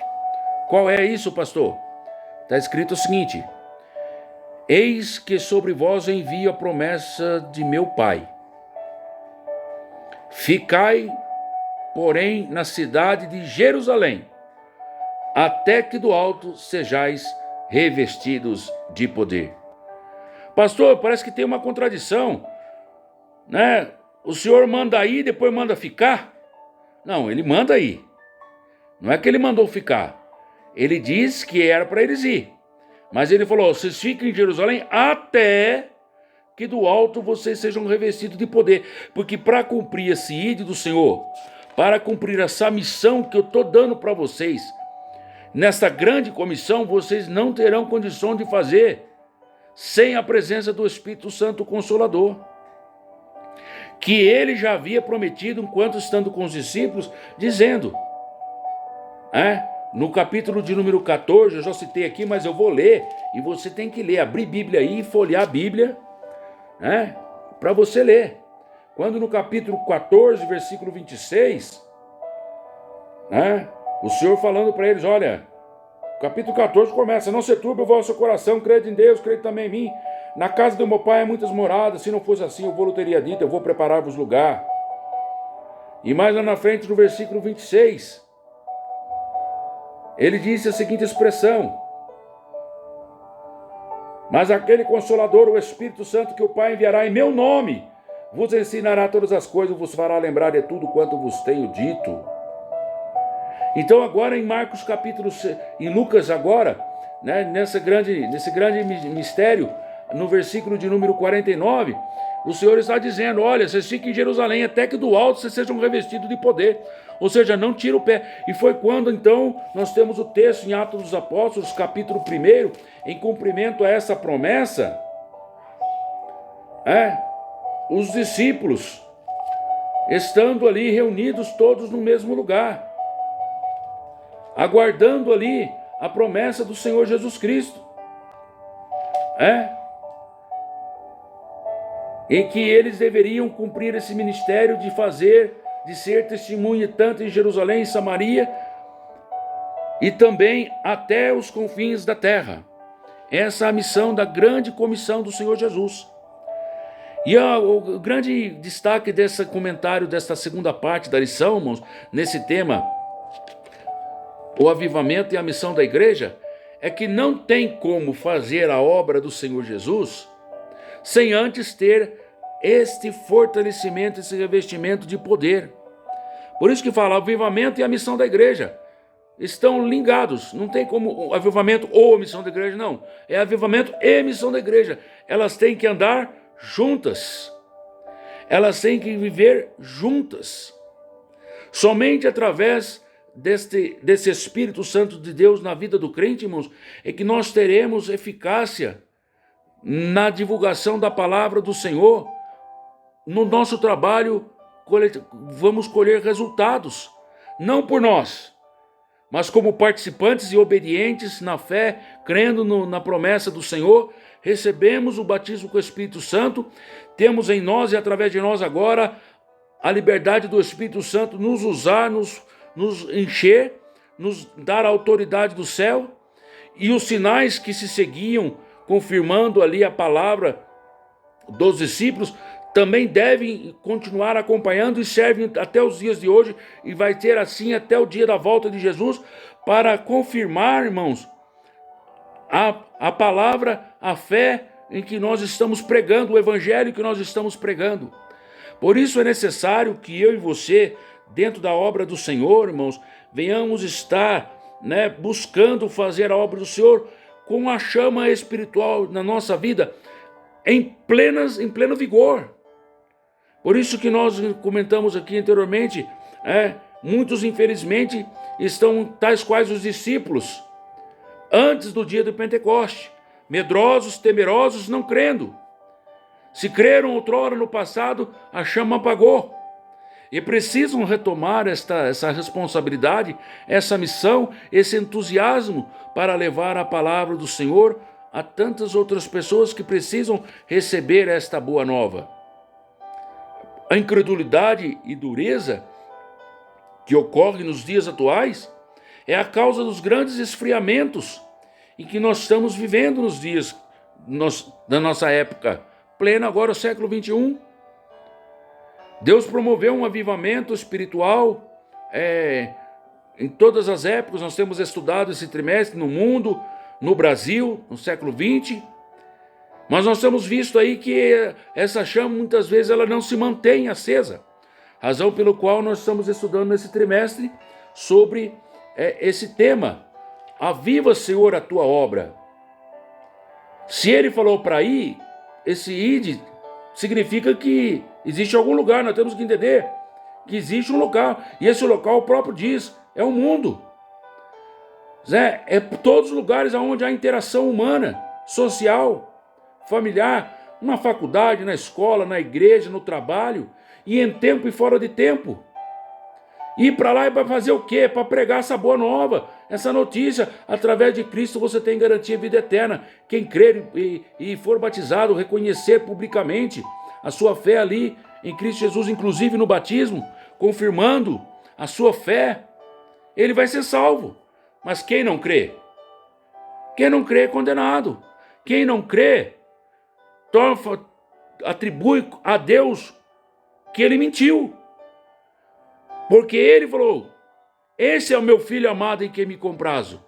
Qual é isso, pastor? Está escrito o seguinte: eis que sobre vós envio a promessa de meu Pai. Ficai, porém, na cidade de Jerusalém, até que do alto sejais revestidos de poder. Pastor, parece que tem uma contradição, né? O senhor manda ir, depois manda ficar? Não, ele manda ir. Não é que ele mandou ficar. Ele disse que era para eles ir. Mas ele falou: vocês fiquem em Jerusalém até que do alto vocês sejam revestidos de poder. Porque para cumprir esse ídolo do Senhor, para cumprir essa missão que eu estou dando para vocês, nesta grande comissão, vocês não terão condição de fazer sem a presença do Espírito Santo Consolador, que ele já havia prometido enquanto estando com os discípulos, dizendo, no capítulo de número 14, eu já citei aqui, mas eu vou ler, e você tem que ler, abrir Bíblia aí, folhear a Bíblia, para você ler. Quando no capítulo 14, versículo 26, o Senhor falando para eles: olha, capítulo 14 começa: não se turbe o vosso coração, crede em Deus, crede também em mim. Na casa do meu pai há muitas moradas, se não fosse assim eu vou teria dito, eu vou preparar-vos lugar. E mais lá na frente, no versículo 26, ele disse a seguinte expressão: mas aquele Consolador, o Espírito Santo, que o Pai enviará em meu nome, vos ensinará todas as coisas, vos fará lembrar de tudo quanto vos tenho dito. Então agora em Marcos capítulo, em Lucas agora, nesse grande mistério, no versículo de número 49, o Senhor está dizendo: olha, vocês fiquem em Jerusalém até que do alto vocês sejam revestidos de poder. Ou seja, não tira o pé. E foi quando então nós temos o texto em Atos dos Apóstolos, capítulo 1, em cumprimento a essa promessa, os discípulos estando ali reunidos todos no mesmo lugar, aguardando ali a promessa do Senhor Jesus Cristo, em que eles deveriam cumprir esse ministério de ser testemunha tanto em Jerusalém, em Samaria e também até os confins da terra. Essa é a missão da grande comissão do Senhor Jesus. E o grande destaque desse comentário, desta segunda parte da lição, irmãos, nesse tema, o avivamento e a missão da igreja, é que não tem como fazer a obra do Senhor Jesus sem antes ter este fortalecimento, esse revestimento de poder. Por isso que fala, o avivamento e a missão da igreja estão ligados. Não tem como o avivamento ou a missão da igreja, não. É avivamento e missão da igreja. Elas têm que andar juntas. Elas têm que viver juntas. Somente através desse Espírito Santo de Deus na vida do crente, irmãos, é que nós teremos eficácia na divulgação da palavra do Senhor. No nosso trabalho, vamos colher resultados, não por nós, mas como participantes e obedientes na fé, crendo na promessa do Senhor, recebemos o batismo com o Espírito Santo, temos em nós e através de nós agora a liberdade do Espírito Santo nos usar, nos encher, nos dar a autoridade do céu, e os sinais que se seguiam, confirmando ali a palavra dos discípulos, também devem continuar acompanhando e servem até os dias de hoje, e vai ter assim até o dia da volta de Jesus, para confirmar, irmãos, a palavra, a fé em que nós estamos pregando, o evangelho que nós estamos pregando. Por isso é necessário que eu e você, dentro da obra do Senhor, irmãos, venhamos estar, buscando fazer a obra do Senhor com a chama espiritual na nossa vida em pleno vigor. Por isso que nós comentamos aqui anteriormente, muitos infelizmente estão tais quais os discípulos antes do dia do Pentecoste, medrosos, temerosos, não crendo. Se creram outrora no passado, a chama apagou. E precisam retomar essa responsabilidade, essa missão, esse entusiasmo para levar a palavra do Senhor a tantas outras pessoas que precisam receber esta boa nova. A incredulidade e dureza que ocorre nos dias atuais é a causa dos grandes esfriamentos em que nós estamos vivendo nos dias da nossa época plena, agora o século XXI. Deus promoveu um avivamento espiritual em todas as épocas. Nós temos estudado esse trimestre no mundo, no Brasil, no século XX, mas nós temos visto aí que essa chama muitas vezes ela não se mantém acesa, razão pelo qual nós estamos estudando nesse trimestre sobre esse tema: aviva, Senhor, a tua obra. Se ele falou para ir, esse ide significa que existe algum lugar. Nós temos que entender que existe um local, e esse local o próprio diz, é o mundo. É todos os lugares onde há interação humana, social, familiar, na faculdade, na escola, na igreja, no trabalho, e em tempo e fora de tempo. Ir para lá é para fazer o quê? Para pregar essa boa nova, essa notícia. Através de Cristo você tem garantia de vida eterna. Quem crer e for batizado, reconhecer publicamente a sua fé ali em Cristo Jesus, inclusive no batismo, confirmando a sua fé, ele vai ser salvo. Mas quem não crê? Quem não crê é condenado. Quem não crê atribui a Deus que ele mentiu. Porque ele falou: esse é o meu filho amado em quem me comprazo.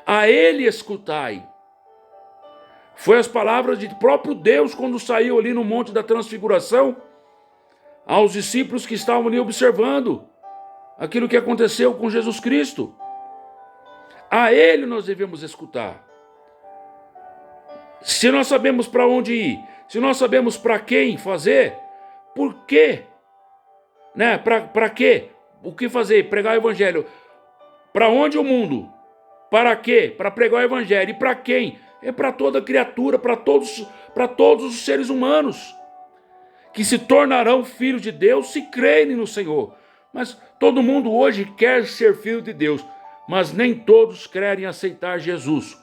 A ele escutai. Foi as palavras de próprio Deus quando saiu ali no Monte da Transfiguração aos discípulos que estavam ali observando aquilo que aconteceu com Jesus Cristo. A ele nós devemos escutar. Se nós sabemos para onde ir, se nós sabemos para quem fazer, por quê? Para quê? O que fazer? Pregar o evangelho. Para onde o mundo? Para quê? Para pregar o evangelho. E para quem? É para toda criatura, para todos os seres humanos que se tornarão filhos de Deus se crerem no Senhor. Mas todo mundo hoje quer ser filho de Deus, mas nem todos querem aceitar Jesus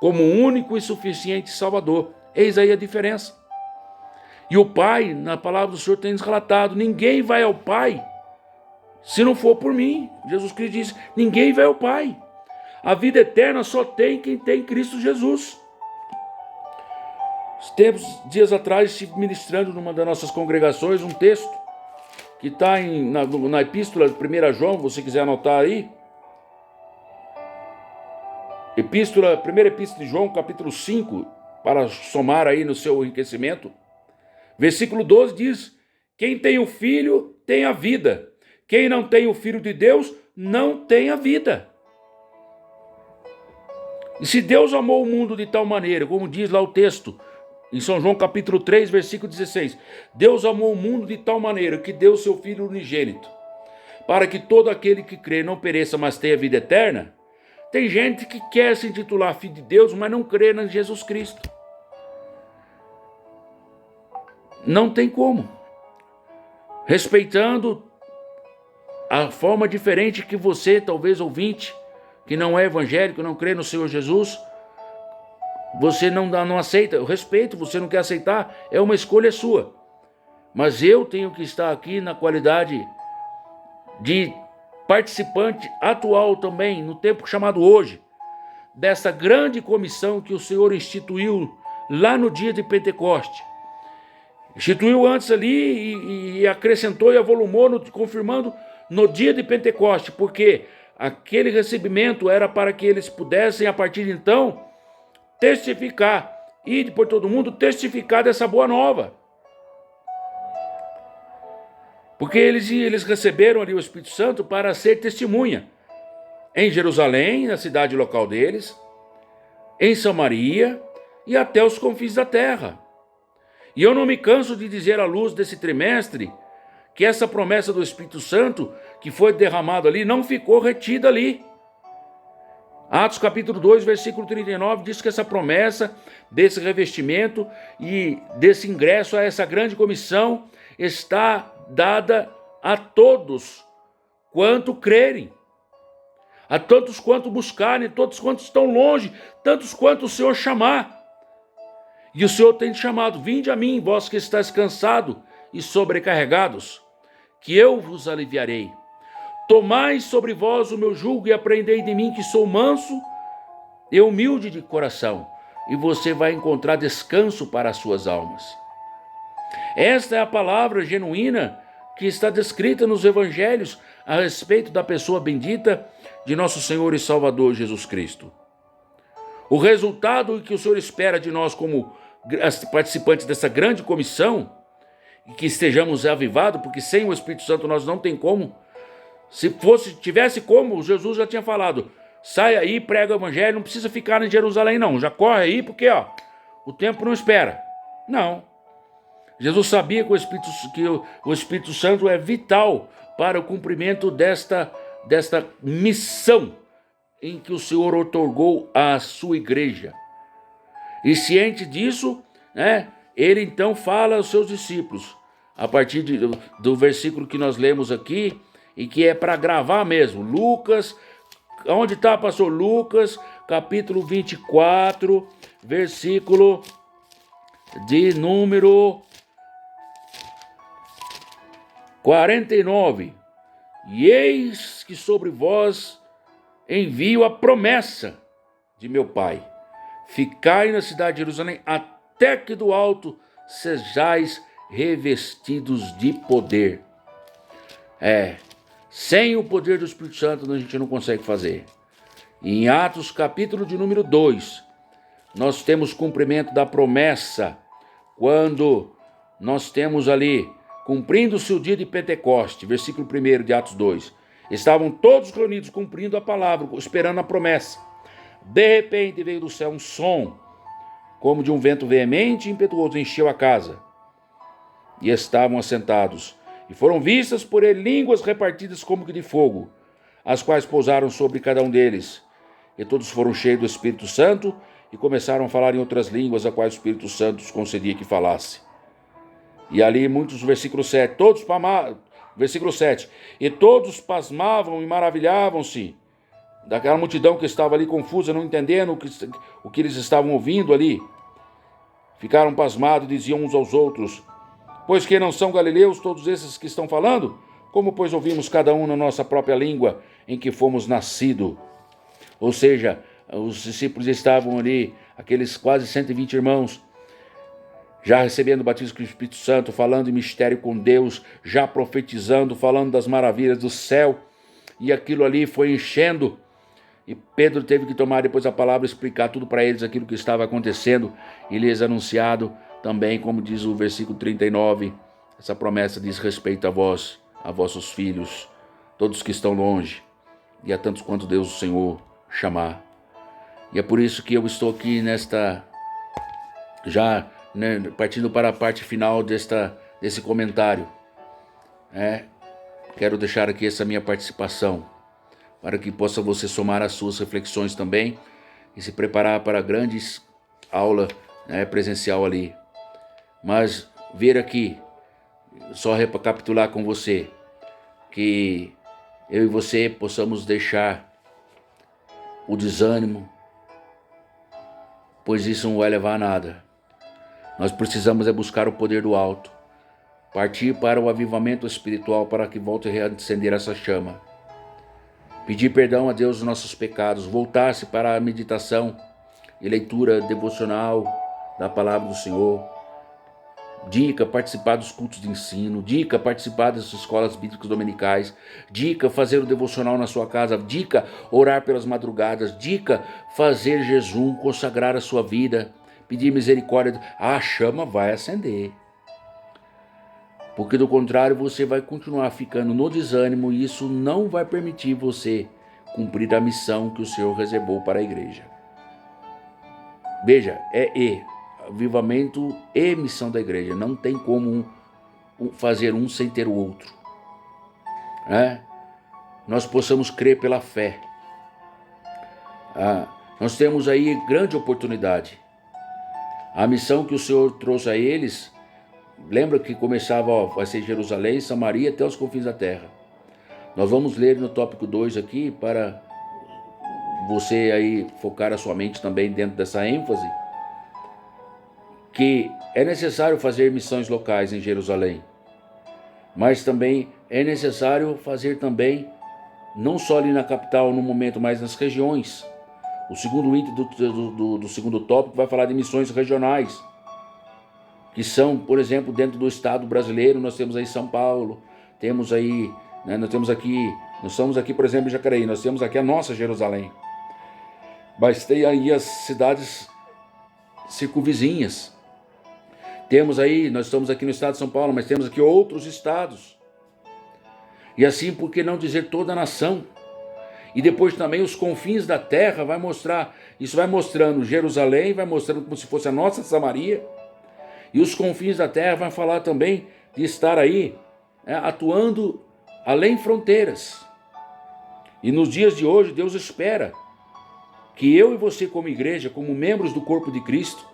como o único e suficiente Salvador. Eis aí a diferença. E o Pai, na palavra do Senhor, tem nos relatado: ninguém vai ao Pai se não for por mim. Jesus Cristo disse: ninguém vai ao Pai. A vida eterna só tem quem tem Cristo Jesus. Dias atrás, estive ministrando numa das nossas congregações um texto que está na epístola de 1 João, se você quiser anotar aí. Primeira epístola de João, capítulo 5, para somar aí no seu enriquecimento. Versículo 12 diz: quem tem o Filho tem a vida. Quem não tem o Filho de Deus não tem a vida. E se Deus amou o mundo de tal maneira, como diz lá o texto, em São João capítulo 3, versículo 16, Deus amou o mundo de tal maneira que deu seu Filho unigênito, para que todo aquele que crê não pereça, mas tenha vida eterna. Tem gente que quer se intitular filho de Deus, mas não crê em Jesus Cristo. Não tem como. Respeitando a forma diferente que você, talvez ouvinte, que não é evangélico, não crê no Senhor Jesus, você não aceita. Eu respeito, você não quer aceitar, é uma escolha sua. Mas eu tenho que estar aqui na qualidade de participante atual também, no tempo chamado hoje, dessa grande comissão que o Senhor instituiu lá no dia de Pentecoste. Instituiu antes ali e acrescentou e avolumou, confirmando no dia de Pentecoste, porque aquele recebimento era para que eles pudessem, a partir de então, testificar, ir por todo mundo testificar dessa boa nova. Porque eles receberam ali o Espírito Santo para ser testemunha em Jerusalém, na cidade local deles, em Samaria e até os confins da terra. E eu não me canso de dizer à luz desse trimestre que essa promessa do Espírito Santo que foi derramado ali não ficou retida ali. Atos capítulo 2, versículo 39 diz que essa promessa desse revestimento e desse ingresso a essa grande comissão está dada a todos quanto crerem. a tantos quanto buscarem, tantos quantos estão longe, tantos quanto o Senhor chamar. E o Senhor tem te chamado: vinde a mim, vós que estáis cansados e sobrecarregados, que eu vos aliviarei. Tomai sobre vós o meu jugo e aprendei de mim, que sou manso e humilde de coração, e você vai encontrar descanso para as suas almas. Esta é a palavra genuína que está descrita nos evangelhos a respeito da pessoa bendita de nosso Senhor e Salvador Jesus Cristo. O resultado que o Senhor espera de nós como participantes dessa grande comissão, e que estejamos avivados, porque sem o Espírito Santo nós não tem como. Se tivesse como, Jesus já tinha falado: sai aí, prega o evangelho, não precisa ficar em Jerusalém não, já corre aí, porque o tempo não espera. Não. Jesus sabia que o Espírito Santo é vital para o cumprimento desta missão em que o Senhor outorgou à sua igreja. E ciente disso, ele então fala aos seus discípulos, a partir do versículo que nós lemos aqui, e que é para gravar mesmo. Lucas, onde está, pastor? Lucas, capítulo 24, versículo de número 49. E eis que sobre vós envio a promessa de meu Pai. Ficai na cidade de Jerusalém até que do alto sejais revestidos de poder. Sem o poder do Espírito Santo a gente não consegue fazer. E em Atos, capítulo de número 2, nós temos cumprimento da promessa, quando nós temos ali, cumprindo-se o dia de Pentecoste, versículo 1 de Atos 2. Estavam todos reunidos cumprindo a palavra, esperando a promessa. De repente veio do céu um som, como de um vento veemente e impetuoso, encheu a casa. E estavam assentados, e foram vistas por ele línguas repartidas como que de fogo, as quais pousaram sobre cada um deles. E todos foram cheios do Espírito Santo e começaram a falar em outras línguas, a quais o Espírito Santo os concedia que falasse. E ali muitos, versículo 7, versículo 7, e todos pasmavam e maravilhavam-se daquela multidão que estava ali confusa, não entendendo o que eles estavam ouvindo ali. Ficaram pasmados e diziam uns aos outros: pois que não são galileus todos esses que estão falando? Como, pois, ouvimos cada um na nossa própria língua em que fomos nascidos? Ou seja, os discípulos estavam ali, aqueles quase 120 irmãos, já recebendo o batismo com o Espírito Santo, falando em mistério com Deus, já profetizando, falando das maravilhas do céu, e aquilo ali foi enchendo, e Pedro teve que tomar depois a palavra, explicar tudo para eles, aquilo que estava acontecendo, e lhes anunciado também, como diz o versículo 39, essa promessa diz respeito a vós, a vossos filhos, todos que estão longe, e a tantos quanto Deus o Senhor chamar. E é por isso que eu estou aqui partindo para a parte final desse comentário. Quero deixar aqui essa minha participação, para que possa você somar as suas reflexões também, e se preparar para grandes aula presencial ali. Mas ver aqui, só recapitular com você, que eu e você possamos deixar o desânimo, pois isso não vai levar a nada. Nós precisamos buscar o poder do alto, partir para o avivamento espiritual, para que volte a reacender essa chama, pedir perdão a Deus dos nossos pecados, voltar-se para a meditação e leitura devocional da palavra do Senhor. Dica, participar dos cultos de ensino. Dica, participar das escolas bíblicas dominicais. Dica, fazer o devocional na sua casa. Dica, orar pelas madrugadas. Dica, fazer jejum, consagrar a sua vida, pedir misericórdia. A chama vai acender. Porque do contrário você vai continuar ficando no desânimo, e isso não vai permitir você cumprir a missão que o Senhor reservou para a igreja. Veja, avivamento e missão da igreja. Não tem como fazer um sem ter o outro. Nós possamos crer pela fé. Nós temos aí grande oportunidade. A missão que o Senhor trouxe a eles, lembra que começava, vai ser Jerusalém, Samaria, até os confins da terra. Nós vamos ler no tópico 2 aqui, para você aí focar a sua mente também dentro dessa ênfase, que é necessário fazer missões locais em Jerusalém, mas também é necessário fazer também, não só ali na capital no momento, mas nas regiões. O segundo item do segundo tópico vai falar de missões regionais, que são, por exemplo, dentro do estado brasileiro, nós temos aí São Paulo, temos aí, né, nós estamos aqui, por exemplo, em Jacareí, nós temos aqui a nossa Jerusalém, mas tem aí as cidades circunvizinhas. Temos aí, nós estamos aqui no estado de São Paulo, mas temos aqui outros estados. E assim, por que não dizer toda a nação? E depois também os confins da terra vai mostrar, isso vai mostrando Jerusalém, vai mostrando como se fosse a nossa Samaria. E os confins da terra vai falar também de estar aí, atuando além fronteiras. E nos dias de hoje, Deus espera que eu e você como igreja, como membros do corpo de Cristo,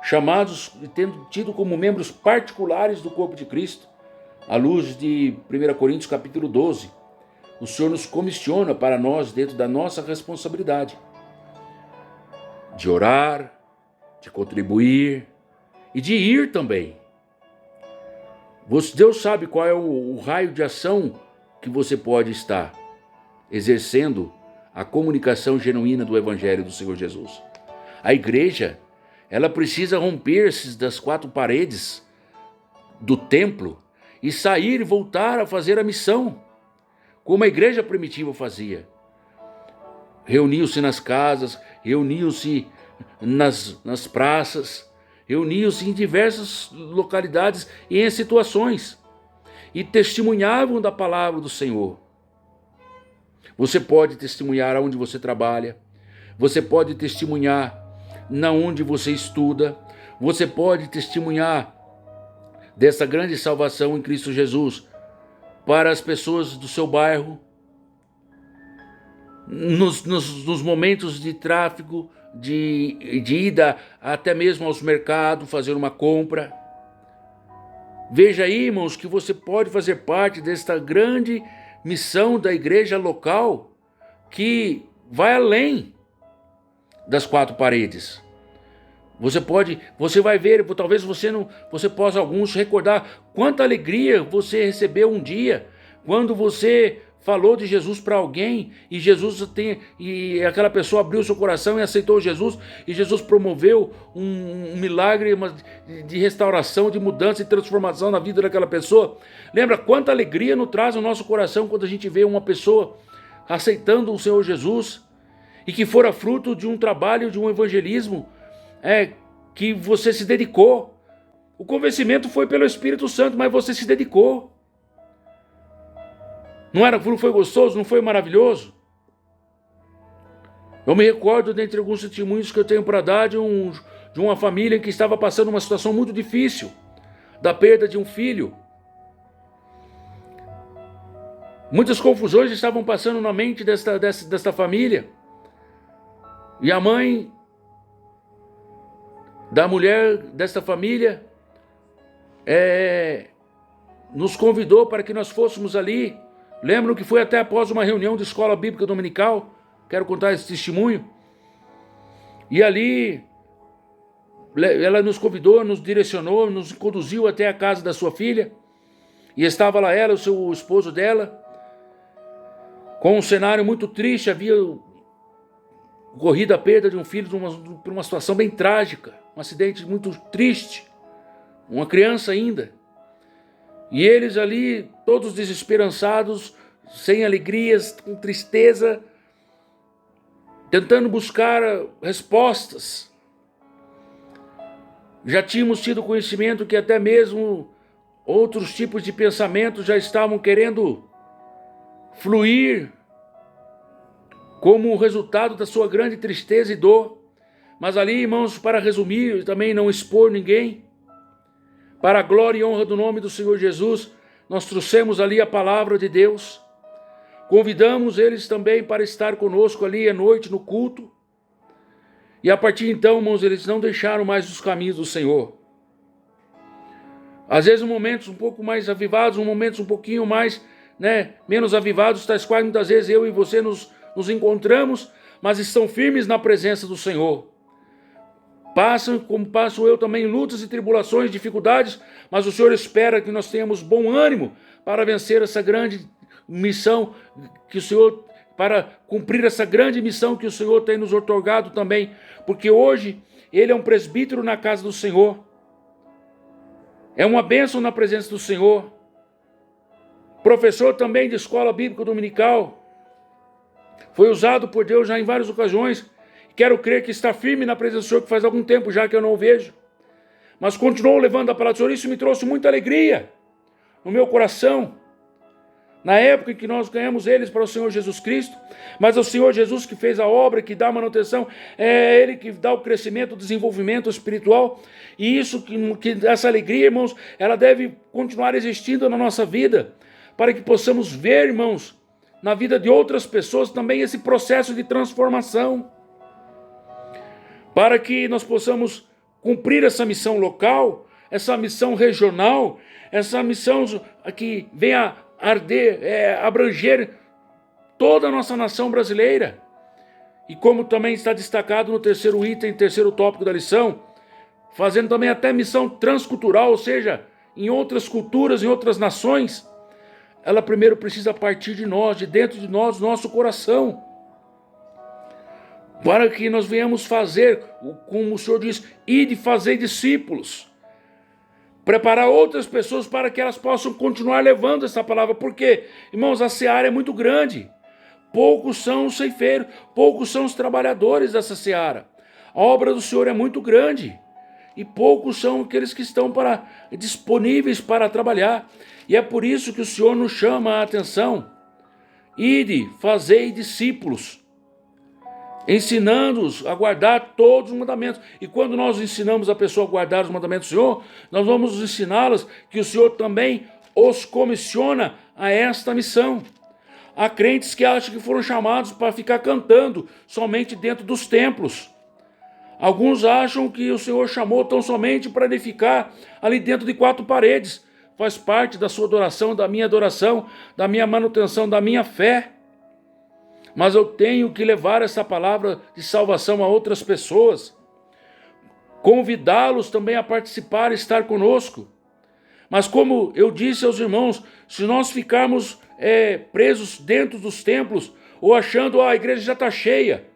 chamados e tendo tido como membros particulares do corpo de Cristo, à luz de 1 Coríntios capítulo 12, o Senhor nos comissiona para nós, dentro da nossa responsabilidade, de orar, de contribuir e de ir também. Deus sabe qual é o raio de ação que você pode estar exercendo a comunicação genuína do Evangelho do Senhor Jesus. A igreja, ela precisa romper-se das quatro paredes do templo e sair e voltar a fazer a missão, como a igreja primitiva fazia. Reuniu-se nas casas, reuniu-se nas praças, reuniu-se em diversas localidades e em situações, e testemunhavam da palavra do Senhor. Você pode testemunhar aonde você trabalha, você pode testemunhar na onde você estuda, você pode testemunhar dessa grande salvação em Cristo Jesus para as pessoas do seu bairro, nos momentos de tráfego, de ida até mesmo aos mercados, fazer uma compra. Veja aí, irmãos, que você pode fazer parte desta grande missão da igreja local que vai além das quatro paredes. Você vai ver, talvez você possa alguns recordar quanta alegria você recebeu um dia quando você falou de Jesus para alguém e aquela pessoa abriu seu coração e aceitou Jesus, e Jesus promoveu um milagre de restauração, de mudança e transformação na vida daquela pessoa. Lembra quanta alegria nos traz o nosso coração quando a gente vê uma pessoa aceitando o Senhor Jesus e que fora fruto de um trabalho, de um evangelismo que você se dedicou. O convencimento foi pelo Espírito Santo, mas você se dedicou. Não foi gostoso? Não foi maravilhoso? Eu me recordo, dentre alguns testemunhos que eu tenho para dar, de uma família que estava passando uma situação muito difícil, da perda de um filho. Muitas confusões estavam passando na mente desta família. E a mãe da mulher desta família nos convidou para que nós fôssemos ali. Lembram que foi até após uma reunião de escola bíblica dominical. Quero contar esse testemunho. E ali ela nos convidou, nos direcionou, nos conduziu até a casa da sua filha. E estava lá ela, o seu esposo dela, com um cenário muito triste. Havia ocorrido a perda de um filho por uma situação bem trágica, um acidente muito triste, uma criança ainda. E eles ali, todos desesperançados, sem alegrias, com tristeza, tentando buscar respostas. Já tínhamos tido conhecimento que até mesmo outros tipos de pensamentos já estavam querendo fluir como resultado da sua grande tristeza e dor. Mas ali, irmãos, para resumir, também não expor ninguém, para a glória e honra do nome do Senhor Jesus, nós trouxemos ali a palavra de Deus. Convidamos eles também para estar conosco ali à noite no culto. E a partir de então, irmãos, eles não deixaram mais os caminhos do Senhor. Às vezes, momentos um pouco mais avivados, momentos um pouquinho mais, menos avivados, tais quais muitas vezes eu e você nos encontramos, mas estão firmes na presença do Senhor. Passam, como passo eu também, lutas e tribulações, dificuldades, mas o Senhor espera que nós tenhamos bom ânimo para vencer essa grande missão que o Senhor, para cumprir essa grande missão que o Senhor tem nos outorgado também, porque hoje ele é um presbítero na casa do Senhor, é uma bênção na presença do Senhor, professor também de escola bíblica dominical, foi usado por Deus já em várias ocasiões. Quero crer que está firme na presença do Senhor, que faz algum tempo já que eu não o vejo. Mas continuou levando a palavra do Senhor. Isso me trouxe muita alegria no meu coração. Na época em que nós ganhamos eles para o Senhor Jesus Cristo. Mas é o Senhor Jesus que fez a obra, que dá a manutenção. É Ele que dá o crescimento, o desenvolvimento espiritual. E isso, essa alegria, irmãos, ela deve continuar existindo na nossa vida. Para que possamos ver, irmãos, na vida de outras pessoas também esse processo de transformação. Para que nós possamos cumprir essa missão local, essa missão regional, essa missão que venha abranger toda a nossa nação brasileira. E como também está destacado no terceiro item, terceiro tópico da lição, fazendo também até missão transcultural, ou seja, em outras culturas, em outras nações, ela primeiro precisa partir de nós, de dentro de nós, do nosso coração. Para que nós venhamos fazer, como o Senhor diz, ide fazer discípulos. Preparar outras pessoas para que elas possam continuar levando essa palavra. Porque, irmãos, a seara é muito grande. Poucos são os ceifeiros, poucos são os trabalhadores dessa seara. A obra do Senhor é muito grande. E poucos são aqueles que estão disponíveis para trabalhar. E é por isso que o Senhor nos chama a atenção. Ide, fazei discípulos. Ensinando-os a guardar todos os mandamentos. E quando nós ensinamos a pessoa a guardar os mandamentos do Senhor, nós vamos ensiná-las que o Senhor também os comissiona a esta missão. Há crentes que acham que foram chamados para ficar cantando somente dentro dos templos. Alguns acham que o Senhor chamou tão somente para edificar ali dentro de 4 paredes. Faz parte da sua adoração, da minha manutenção, da minha fé. Mas eu tenho que levar essa palavra de salvação a outras pessoas, convidá-los também a participar e estar conosco. Mas como eu disse aos irmãos, se nós ficarmos presos dentro dos templos, ou achando, a igreja já está cheia,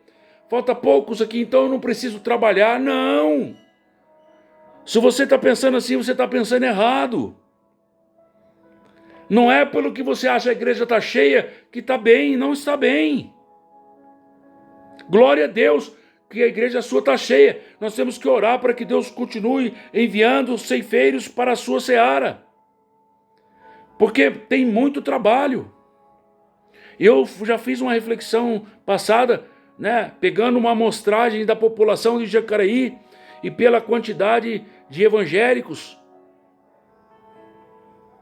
falta poucos aqui, então eu não preciso trabalhar. Não! Se você está pensando assim, você está pensando errado. Não é pelo que você acha a igreja está cheia que está bem, não está bem. Glória a Deus que a igreja sua está cheia. Nós temos que orar para que Deus continue enviando ceifeiros para a sua seara. Porque tem muito trabalho. Eu já fiz uma reflexão passada, pegando uma amostragem da população de Jacareí e pela quantidade de evangélicos,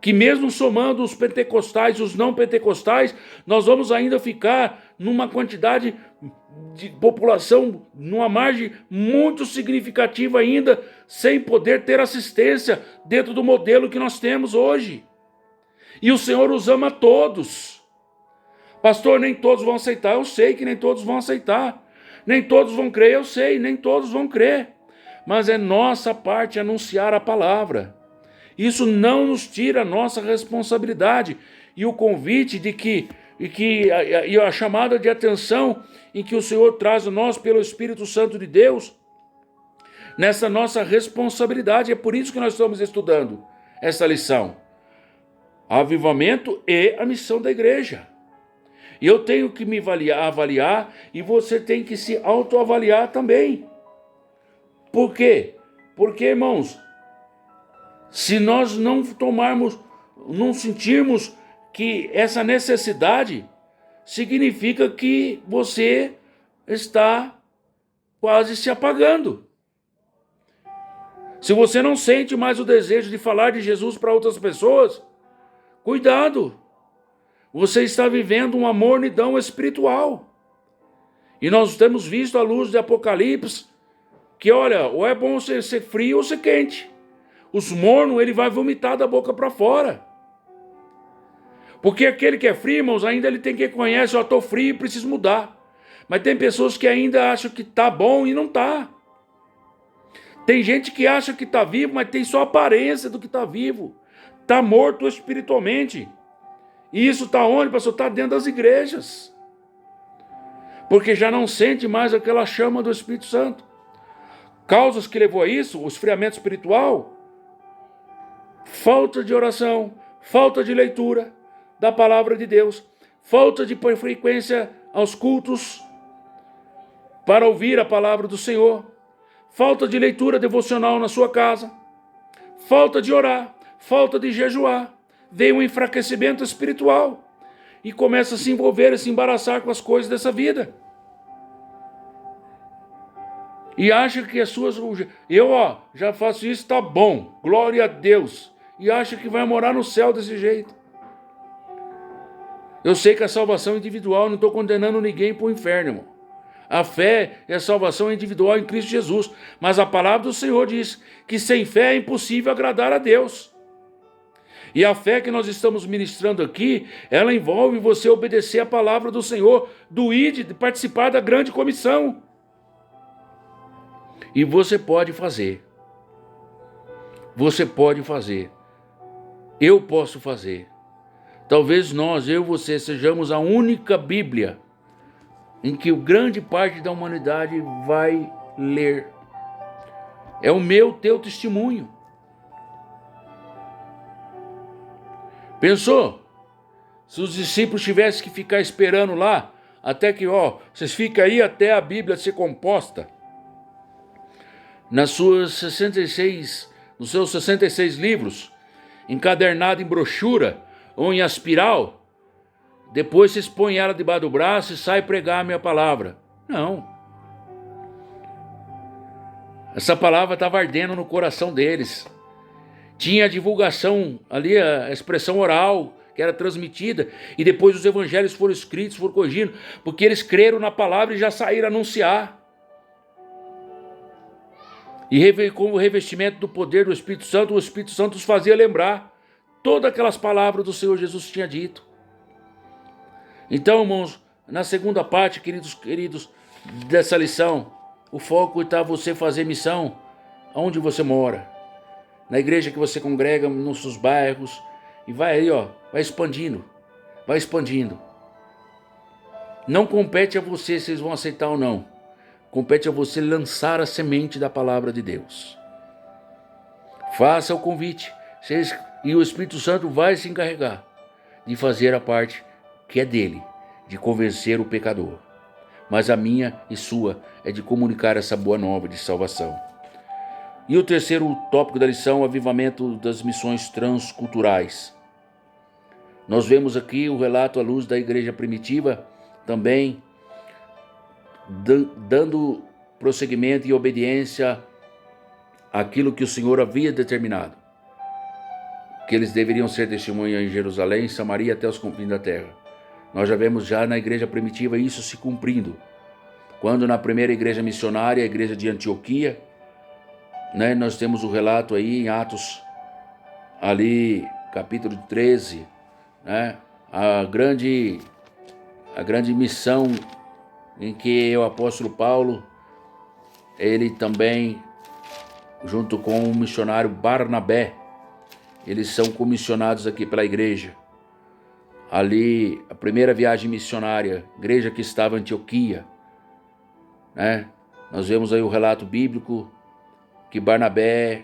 que mesmo somando os pentecostais e os não pentecostais, nós vamos ainda ficar numa quantidade de população, numa margem muito significativa ainda, sem poder ter assistência dentro do modelo que nós temos hoje. E o Senhor os ama a todos. Pastor, nem todos vão aceitar. Eu sei que nem todos vão aceitar. Nem todos vão crer. Eu sei, nem todos vão crer. Mas é nossa parte anunciar a palavra. Isso não nos tira a nossa responsabilidade. E o convite e a chamada de atenção em que o Senhor traz a nós pelo Espírito Santo de Deus, nessa nossa responsabilidade. É por isso que nós estamos estudando essa lição. Avivamento e a missão da igreja. E eu tenho que me avaliar e você tem que se autoavaliar também. Por quê? Porque, irmãos, se nós não sentirmos que essa necessidade, significa que você está quase se apagando. Se você não sente mais o desejo de falar de Jesus para outras pessoas, cuidado. Você está vivendo uma mornidão espiritual. E nós temos visto à luz de Apocalipse que, olha, ou é bom você ser frio ou ser quente. Os mornos, ele vai vomitar da boca para fora. Porque aquele que é frio, irmãos, ainda ele tem que reconhecer, eu estou frio e preciso mudar. Mas tem pessoas que ainda acham que está bom e não está. Tem gente que acha que está vivo, mas tem só aparência do que está vivo. Está morto espiritualmente. E isso está onde, pastor? Está dentro das igrejas. Porque já não sente mais aquela chama do Espírito Santo. Causas que levou a isso, o esfriamento espiritual, falta de oração, falta de leitura da palavra de Deus, falta de frequência aos cultos para ouvir a palavra do Senhor, falta de leitura devocional na sua casa, falta de orar, falta de jejuar, veio um enfraquecimento espiritual e começa a se envolver e se embaraçar com as coisas dessa vida. E acha que as suas... já faço isso, tá bom, glória a Deus. E acha que vai morar no céu desse jeito. Eu sei que a salvação é individual, não estou condenando ninguém para o inferno, irmão. A fé é a salvação individual em Cristo Jesus. Mas a palavra do Senhor diz que sem fé é impossível agradar a Deus. E a fé que nós estamos ministrando aqui, ela envolve você obedecer a palavra do Senhor, do ID, de participar da grande comissão. E você pode fazer. Você pode fazer. Eu posso fazer. Talvez nós, eu e você, sejamos a única Bíblia em que grande parte da humanidade vai ler. É o meu, teu testemunho. Pensou? Se os discípulos tivessem que ficar esperando lá, até que, vocês ficam aí até a Bíblia ser composta. Nos seus 66 livros, encadernado em brochura ou em aspiral, depois vocês põem ela debaixo do braço e saem pregar a minha palavra. Não. Essa palavra estava ardendo no coração deles. Tinha a divulgação ali, a expressão oral que era transmitida, e depois os evangelhos foram escritos, foram corrigindo, porque eles creram na palavra e já saíram a anunciar. E com o revestimento do poder do Espírito Santo, o Espírito Santo os fazia lembrar todas aquelas palavras do Senhor Jesus tinha dito. Então, irmãos, na segunda parte, queridos, dessa lição, o foco está você fazer missão onde você mora, na igreja que você congrega, nos seus bairros, e vai aí, vai expandindo, vai expandindo. Não compete a você se eles vão aceitar ou não. Compete a você lançar a semente da palavra de Deus. Faça o convite, e o Espírito Santo vai se encarregar de fazer a parte que é dele, de convencer o pecador. Mas a minha e sua é de comunicar essa boa nova de salvação. E o terceiro tópico da lição, o avivamento das missões transculturais. Nós vemos aqui o relato à luz da igreja primitiva, também dando prosseguimento e obediência àquilo que o Senhor havia determinado, que eles deveriam ser testemunha em Jerusalém, Samaria, até os confins da terra. Nós já vemos na igreja primitiva isso se cumprindo. Quando na primeira igreja missionária, a igreja de Antioquia, nós temos o relato aí em Atos, ali, capítulo 13, a grande missão em que o apóstolo Paulo, ele também, junto com o missionário Barnabé, eles são comissionados aqui pela igreja. Ali, a primeira viagem missionária, igreja que estava em Antioquia, nós vemos aí o relato bíblico que Barnabé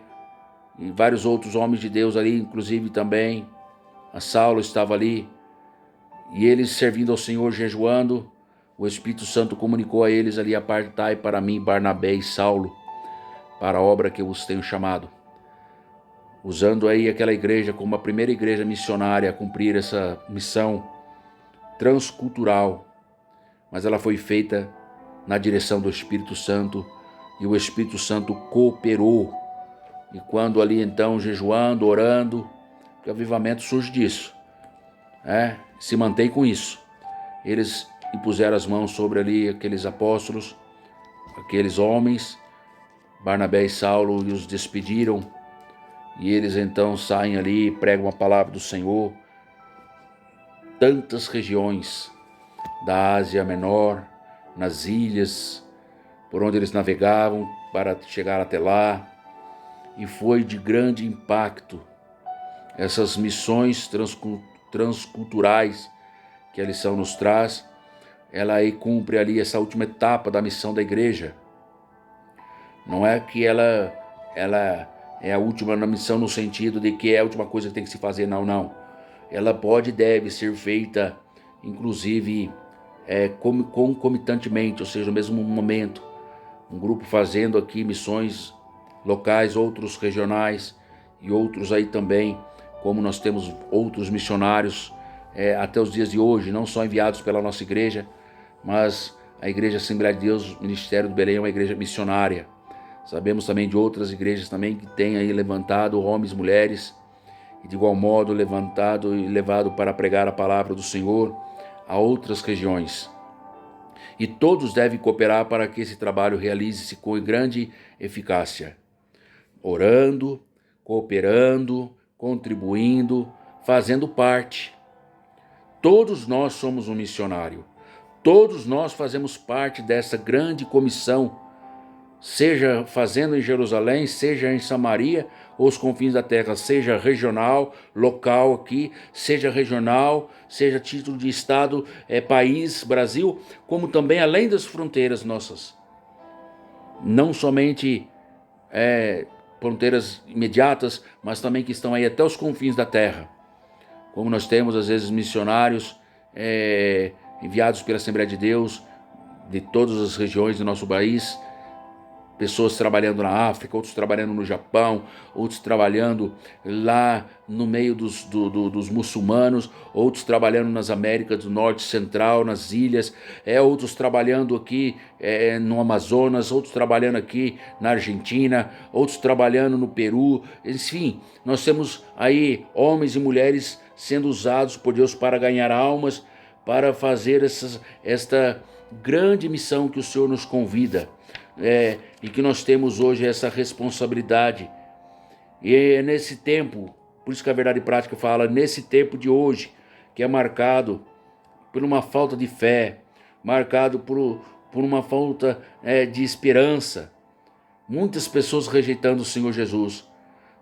e vários outros homens de Deus ali, inclusive também a Saulo estava ali, e eles servindo ao Senhor, jejuando, o Espírito Santo comunicou a eles ali: apartai para mim Barnabé e Saulo, para a obra que eu os tenho chamado. Usando aí aquela igreja como a primeira igreja missionária a cumprir essa missão transcultural. Mas ela foi feita na direção do Espírito Santo, e o Espírito Santo cooperou. E quando ali então, jejuando, orando, o avivamento surge disso. Se mantém com isso. Eles impuseram as mãos sobre ali aqueles apóstolos, aqueles homens, Barnabé e Saulo, e os despediram. E eles então saem ali e pregam a palavra do Senhor. Tantas regiões da Ásia Menor, nas ilhas, por onde eles navegavam para chegar até lá. E foi de grande impacto essas missões transculturais que a lição nos traz. Ela aí cumpre ali essa última etapa da missão da igreja. Não é que ela é a última na missão no sentido de que é a última coisa que tem que se fazer, não. Ela pode e deve ser feita, inclusive, concomitantemente, ou seja, no mesmo momento. Um grupo fazendo aqui missões locais, outros regionais e outros aí também, como nós temos outros missionários até os dias de hoje, não só enviados pela nossa igreja, mas a Igreja Assembleia de Deus, o Ministério do Belém é uma igreja missionária. Sabemos também de outras igrejas também que têm aí levantado homens e mulheres, e de igual modo levantado e levado para pregar a palavra do Senhor a outras regiões. E todos devem cooperar para que esse trabalho realize-se com grande eficácia, orando, cooperando, contribuindo, fazendo parte. Todos nós somos um missionário. Todos nós fazemos parte dessa grande comissão, seja fazendo em Jerusalém, seja em Samaria ou os confins da terra, seja regional, local aqui, seja regional, seja título de estado, país, Brasil, como também além das fronteiras nossas. Não somente fronteiras imediatas, mas também que estão aí até os confins da terra. Como nós temos às vezes missionários enviados pela Assembleia de Deus de todas as regiões do nosso país, pessoas trabalhando na África, outros trabalhando no Japão, outros trabalhando lá no meio dos muçulmanos, outros trabalhando nas Américas do Norte, Central, nas ilhas, outros trabalhando aqui no Amazonas, outros trabalhando aqui na Argentina, outros trabalhando no Peru. Enfim, nós temos aí homens e mulheres sendo usados por Deus para ganhar almas, para fazer esta grande missão que o Senhor nos convida. E que nós temos hoje essa responsabilidade. E é nesse tempo, por isso que a verdade prática fala, nesse tempo de hoje, que é marcado por uma falta de fé, marcado por uma falta de esperança, muitas pessoas rejeitando o Senhor Jesus.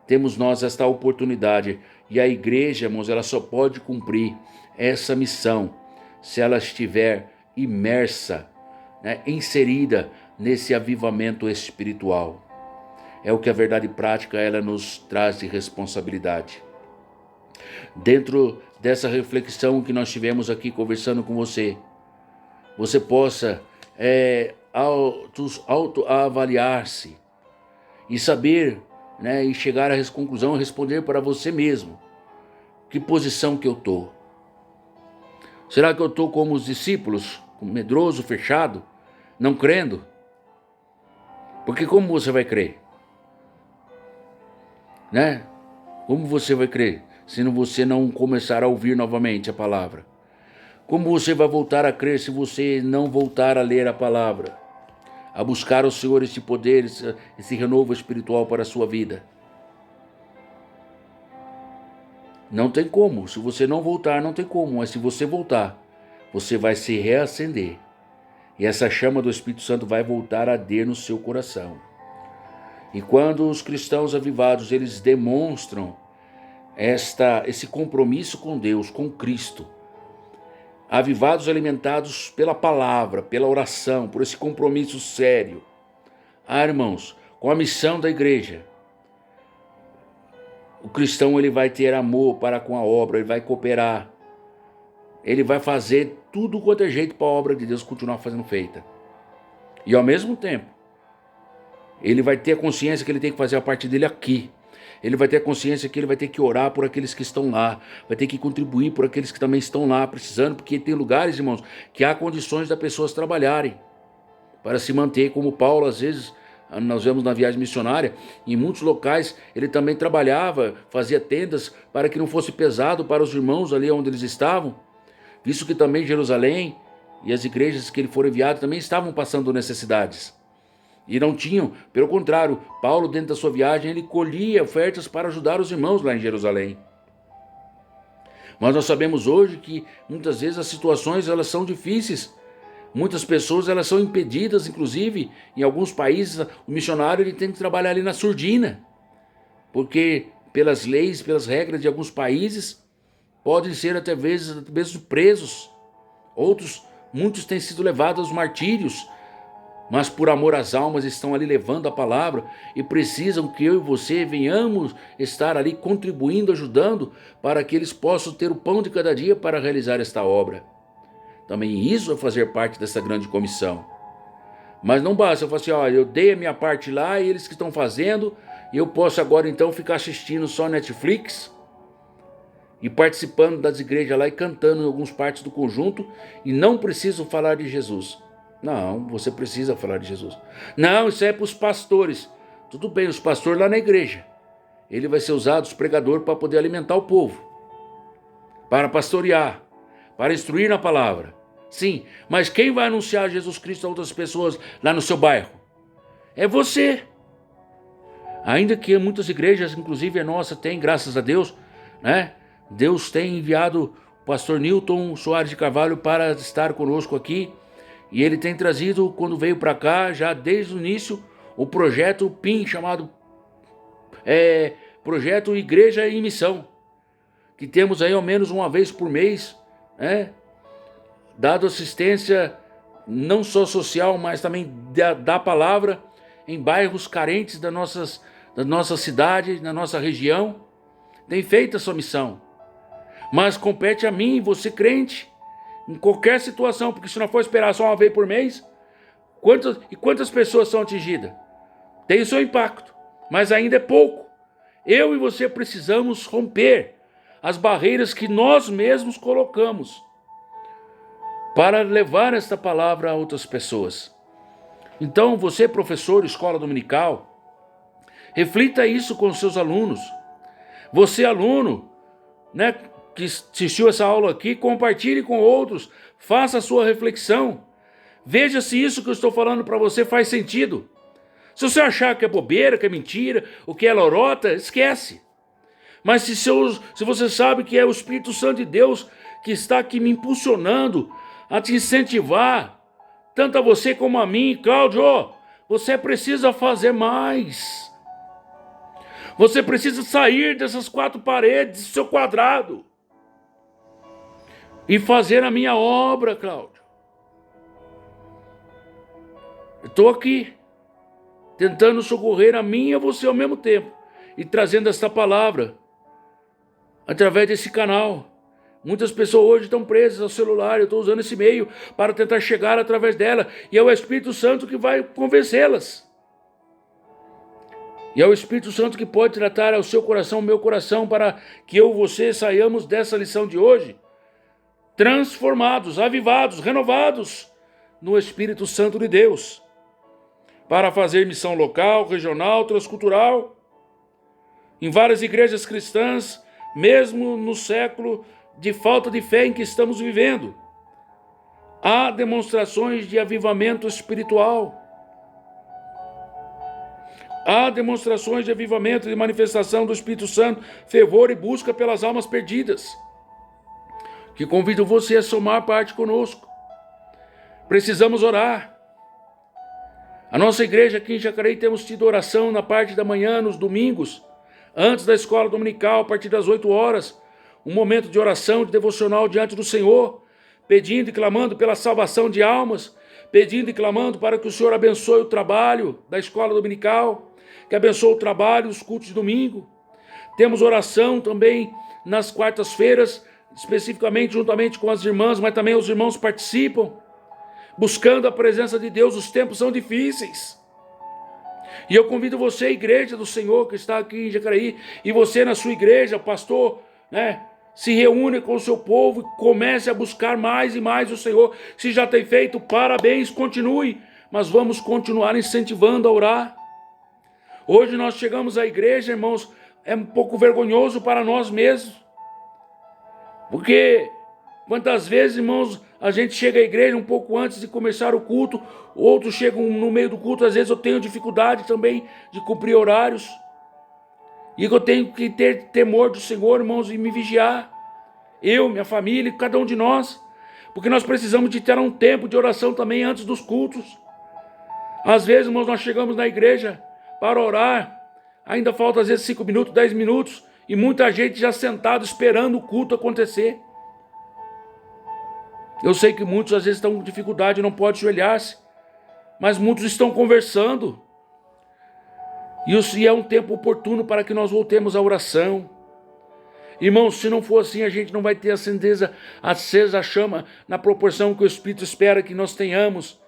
Temos nós esta oportunidade, e a igreja, irmãos, ela só pode cumprir essa missão se ela estiver imersa, inserida nesse avivamento espiritual. É o que a verdade prática ela nos traz de responsabilidade. Dentro dessa reflexão que nós tivemos aqui conversando com você, você possa autoavaliar-se e saber, e chegar à conclusão e responder para você mesmo: que posição que eu estou? Será que eu estou como os discípulos, medroso, fechado, não crendo? Porque como você vai crer? Como você vai crer se você não começar a ouvir novamente a palavra? Como você vai voltar a crer se você não voltar a ler a palavra? A buscar ao Senhor este poder, esse renovo espiritual para a sua vida? Não tem como. Se você não voltar, não tem como. Mas se você voltar, você vai se reacender. E essa chama do Espírito Santo vai voltar a arder no seu coração. E quando os cristãos avivados, eles demonstram esse compromisso com Deus, com Cristo, avivados, alimentados pela palavra, pela oração, por esse compromisso sério, irmãos, com a missão da igreja, o cristão ele vai ter amor para com a obra, ele vai cooperar, ele vai fazer tudo quanto é jeito para a obra de Deus continuar fazendo feita. E ao mesmo tempo, ele vai ter a consciência que ele tem que fazer a parte dele aqui. Ele vai ter a consciência que ele vai ter que orar por aqueles que estão lá, vai ter que contribuir por aqueles que também estão lá precisando, porque tem lugares, irmãos, que há condições das pessoas trabalharem para se manter, como Paulo, às vezes, nós vemos na viagem missionária, em muitos locais ele também trabalhava, fazia tendas para que não fosse pesado para os irmãos ali onde eles estavam, visto que também Jerusalém e as igrejas que ele foram enviados também estavam passando necessidades. E não tinham, pelo contrário, Paulo dentro da sua viagem ele colhia ofertas para ajudar os irmãos lá em Jerusalém. Mas nós sabemos hoje que muitas vezes as situações elas são difíceis Muitas pessoas elas são impedidas, inclusive, em alguns países, o missionário ele tem que trabalhar ali na surdina, porque pelas leis, pelas regras de alguns países, podem ser até mesmo presos. Muitos têm sido levados aos martírios, mas por amor às almas estão ali levando a palavra e precisam que eu e você venhamos estar ali contribuindo, ajudando, para que eles possam ter o pão de cada dia para realizar esta obra. Também isso é fazer parte dessa grande comissão. Mas não basta eu falar assim, olha, eu dei a minha parte lá e eles que estão fazendo, e eu posso agora então ficar assistindo só Netflix e participando das igrejas lá e cantando em algumas partes do conjunto e não preciso falar de Jesus. Não, você precisa falar de Jesus. Não, isso é para os pastores. Tudo bem, os pastores lá na igreja. Ele vai ser usado, os pregadores, para poder alimentar o povo, para pastorear, para instruir na palavra. Sim, mas quem vai anunciar Jesus Cristo a outras pessoas lá no seu bairro? É você. Ainda que muitas igrejas, inclusive a nossa, tem, graças a Deus, né? Deus tem enviado o pastor Newton Soares de Carvalho para estar conosco aqui. E ele tem trazido, quando veio para cá, já desde o início, o projeto PIM, chamado Projeto Igreja em Missão, que temos aí ao menos uma vez por mês, né? Dado assistência não só social, mas também da palavra em bairros carentes da nossa cidade, da nossa região. Tem feito a sua missão. Mas compete a mim, você crente, em qualquer situação, porque se não for esperar só uma vez por mês, quantas pessoas são atingidas? Tem o seu impacto, mas ainda é pouco. Eu e você precisamos romper as barreiras que nós mesmos colocamos para levar esta palavra a outras pessoas. Então, você, professor, escola dominical, reflita isso com os seus alunos. Você, aluno, né, que assistiu essa aula aqui, compartilhe com outros, faça a sua reflexão. Veja se isso que eu estou falando para você faz sentido. Se você achar que é bobeira, que é mentira, ou que é lorota, esquece. Mas se você sabe que é o Espírito Santo de Deus que está aqui me impulsionando a te incentivar, tanto a você como a mim, Cláudio, você precisa fazer mais. Você precisa sair dessas 4 paredes do seu quadrado e fazer a minha obra, Cláudio. Eu estou aqui, tentando socorrer a mim e a você ao mesmo tempo, e trazendo esta palavra, através desse canal. Muitas pessoas hoje estão presas ao celular, eu estou usando esse meio para tentar chegar através dela, e é o Espírito Santo que vai convencê-las. E é o Espírito Santo que pode tratar ao seu coração, ao meu coração, para que eu e você saiamos dessa lição de hoje transformados, avivados, renovados no Espírito Santo de Deus, para fazer missão local, regional, transcultural, em várias igrejas cristãs, mesmo no século de falta de fé em que estamos vivendo. Há demonstrações de avivamento espiritual. Há demonstrações de avivamento, de manifestação do Espírito Santo, fervor e busca pelas almas perdidas, que convido você a somar parte conosco. Precisamos orar. A nossa igreja aqui em Jacareí temos tido oração na parte da manhã, nos domingos, antes da escola dominical, a partir das 8 horas, um momento de oração, de devocional diante do Senhor, pedindo e clamando pela salvação de almas, pedindo e clamando para que o Senhor abençoe o trabalho da escola dominical, que abençoe o trabalho dos cultos de domingo. Temos oração também nas quartas-feiras, especificamente juntamente com as irmãs, mas também os irmãos participam, buscando a presença de Deus. Os tempos são difíceis. E eu convido você, igreja do Senhor, que está aqui em Jacareí, e você na sua igreja, pastor, né? Se reúne com o seu povo e comece a buscar mais e mais o Senhor. Se já tem feito, parabéns, continue. Mas vamos continuar incentivando a orar. Hoje nós chegamos à igreja, irmãos, é um pouco vergonhoso para nós mesmos. Porque quantas vezes, irmãos, a gente chega à igreja um pouco antes de começar o culto, outros chegam no meio do culto, às vezes eu tenho dificuldade também de cumprir horários. E eu tenho que ter temor do Senhor, irmãos, e me vigiar. Eu, minha família, cada um de nós. Porque nós precisamos de ter um tempo de oração também antes dos cultos. Às vezes, irmãos, nós chegamos na igreja para orar, ainda falta às vezes 5 minutos, 10 minutos, e muita gente já sentado esperando o culto acontecer. Eu sei que muitos às vezes estão com dificuldade, não podem ajoelhar-se, mas muitos estão conversando. E é um tempo oportuno para que nós voltemos à oração. Irmãos, se não for assim, a gente não vai ter acesa a chama na proporção que o Espírito espera que nós tenhamos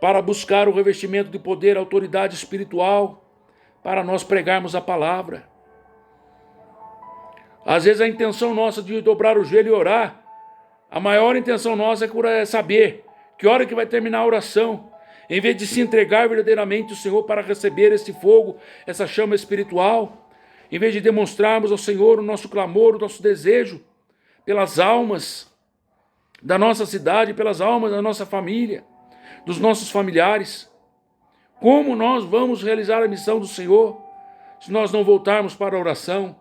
para buscar o revestimento de poder, autoridade espiritual, para nós pregarmos a palavra. Às vezes a intenção nossa de dobrar o joelho e orar, a maior intenção nossa é saber que hora que vai terminar a oração, em vez de se entregar verdadeiramente ao Senhor para receber esse fogo, essa chama espiritual, em vez de demonstrarmos ao Senhor o nosso clamor, o nosso desejo pelas almas da nossa cidade, pelas almas da nossa família, dos nossos familiares. Como nós vamos realizar a missão do Senhor se nós não voltarmos para a oração,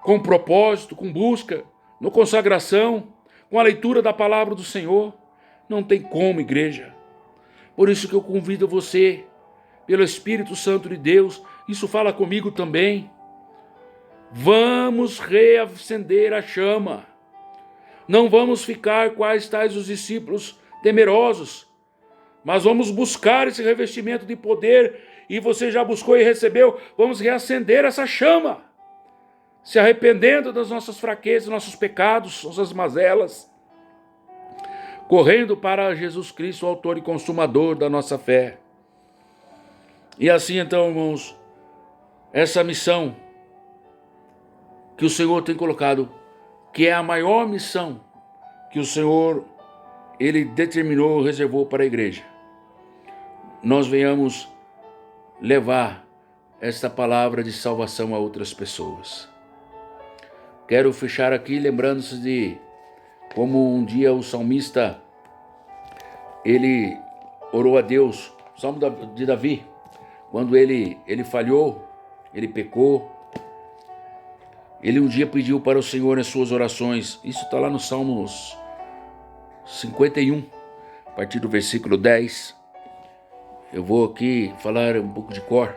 com propósito, com busca, na consagração, com a leitura da palavra do Senhor? Não tem como, igreja. Por isso que eu convido você, pelo Espírito Santo de Deus, isso fala comigo também. Vamos reacender a chama. Não vamos ficar quais tais os discípulos temerosos, mas vamos buscar esse revestimento de poder, e você já buscou e recebeu. Vamos reacender essa chama, se arrependendo das nossas fraquezas, nossos pecados, nossas mazelas, correndo para Jesus Cristo, o autor e consumador da nossa fé. E assim então, irmãos, essa missão que o Senhor tem colocado, que é a maior missão que o Senhor, Ele determinou, reservou para a igreja, nós venhamos levar esta palavra de salvação a outras pessoas. Quero fechar aqui lembrando-se de como um dia o salmista, ele orou a Deus, o Salmo de Davi, quando ele falhou, ele pecou, ele um dia pediu para o Senhor as suas orações. Isso está lá no Salmos 51, a partir do versículo 10. Eu vou aqui falar um pouco de cor.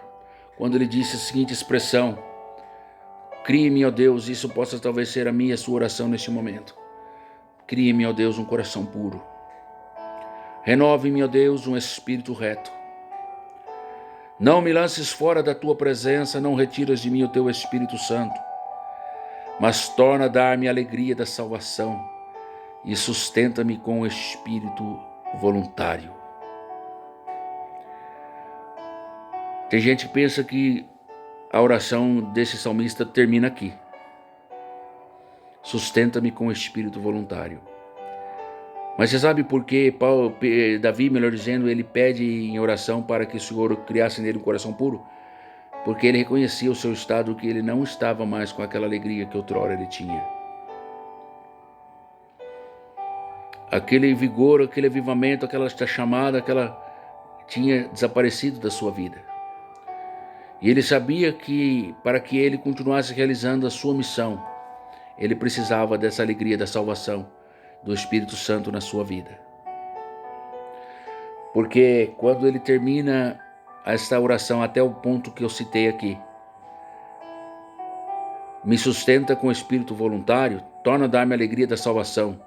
Quando ele disse a seguinte expressão: crie-me, ó Deus, isso possa talvez ser a minha e a sua oração neste momento. Crie-me, ó Deus, um coração puro. Renove-me, ó Deus, um espírito reto. Não me lances fora da tua presença, não retiras de mim o teu Espírito Santo, mas torna a dar-me a alegria da salvação e sustenta-me com o espírito voluntário. Tem gente que pensa que a oração desse salmista termina aqui. Sustenta-me com o espírito voluntário. Mas você sabe por que Davi, melhor dizendo, ele pede em oração para que o Senhor criasse nele um coração puro? Porque ele reconhecia o seu estado, que ele não estava mais com aquela alegria que outrora ele tinha. Aquele vigor, aquele avivamento, aquela chamada, tinha desaparecido da sua vida. E ele sabia que para que ele continuasse realizando a sua missão, ele precisava dessa alegria da salvação, do Espírito Santo na sua vida. Porque quando ele termina esta oração até o ponto que eu citei aqui, me sustenta com o espírito voluntário, torna a dar-me a alegria da salvação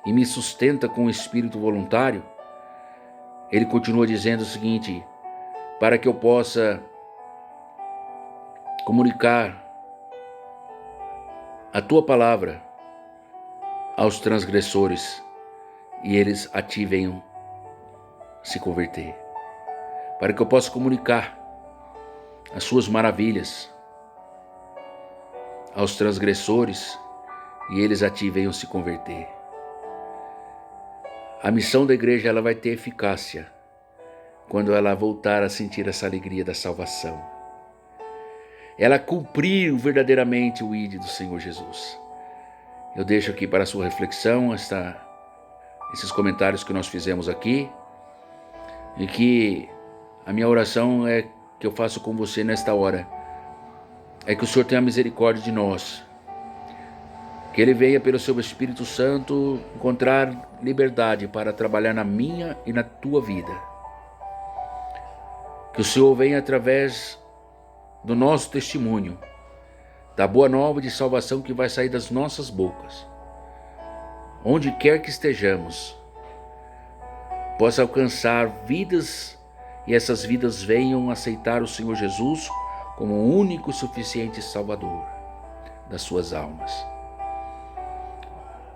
e me sustenta com o espírito voluntário, ele continua dizendo o seguinte: para que eu possa comunicar a tua palavra aos transgressores e eles a ti venham se converter. Para que eu possa comunicar as suas maravilhas aos transgressores e eles a ti venham se converter. A missão da igreja, ela vai ter eficácia quando ela voltar a sentir essa alegria da salvação. Ela cumprir verdadeiramente o ID do Senhor Jesus. Eu deixo aqui para a sua reflexão esses comentários que nós fizemos aqui, e que a minha oração é que eu faço com você nesta hora, é que o Senhor tenha misericórdia de nós, Que Ele venha pelo Seu Espírito Santo encontrar liberdade para trabalhar na minha e na tua vida. Que o Senhor venha através do nosso testemunho, da boa nova de salvação que vai sair das nossas bocas. Onde quer que estejamos, possa alcançar vidas e essas vidas venham aceitar o Senhor Jesus como o único e suficiente Salvador das suas almas.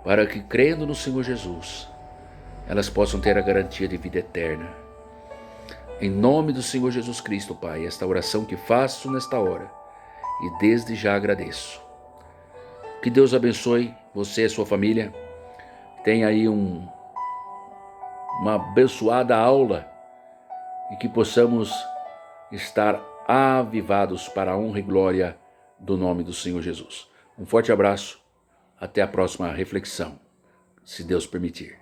Para que, crendo no Senhor Jesus, elas possam ter a garantia de vida eterna. Em nome do Senhor Jesus Cristo, Pai, esta oração que faço nesta hora, e desde já agradeço. Que Deus abençoe você e a sua família. Tenha aí uma abençoada aula e que possamos estar avivados para a honra e glória do nome do Senhor Jesus. Um forte abraço, até a próxima reflexão, se Deus permitir.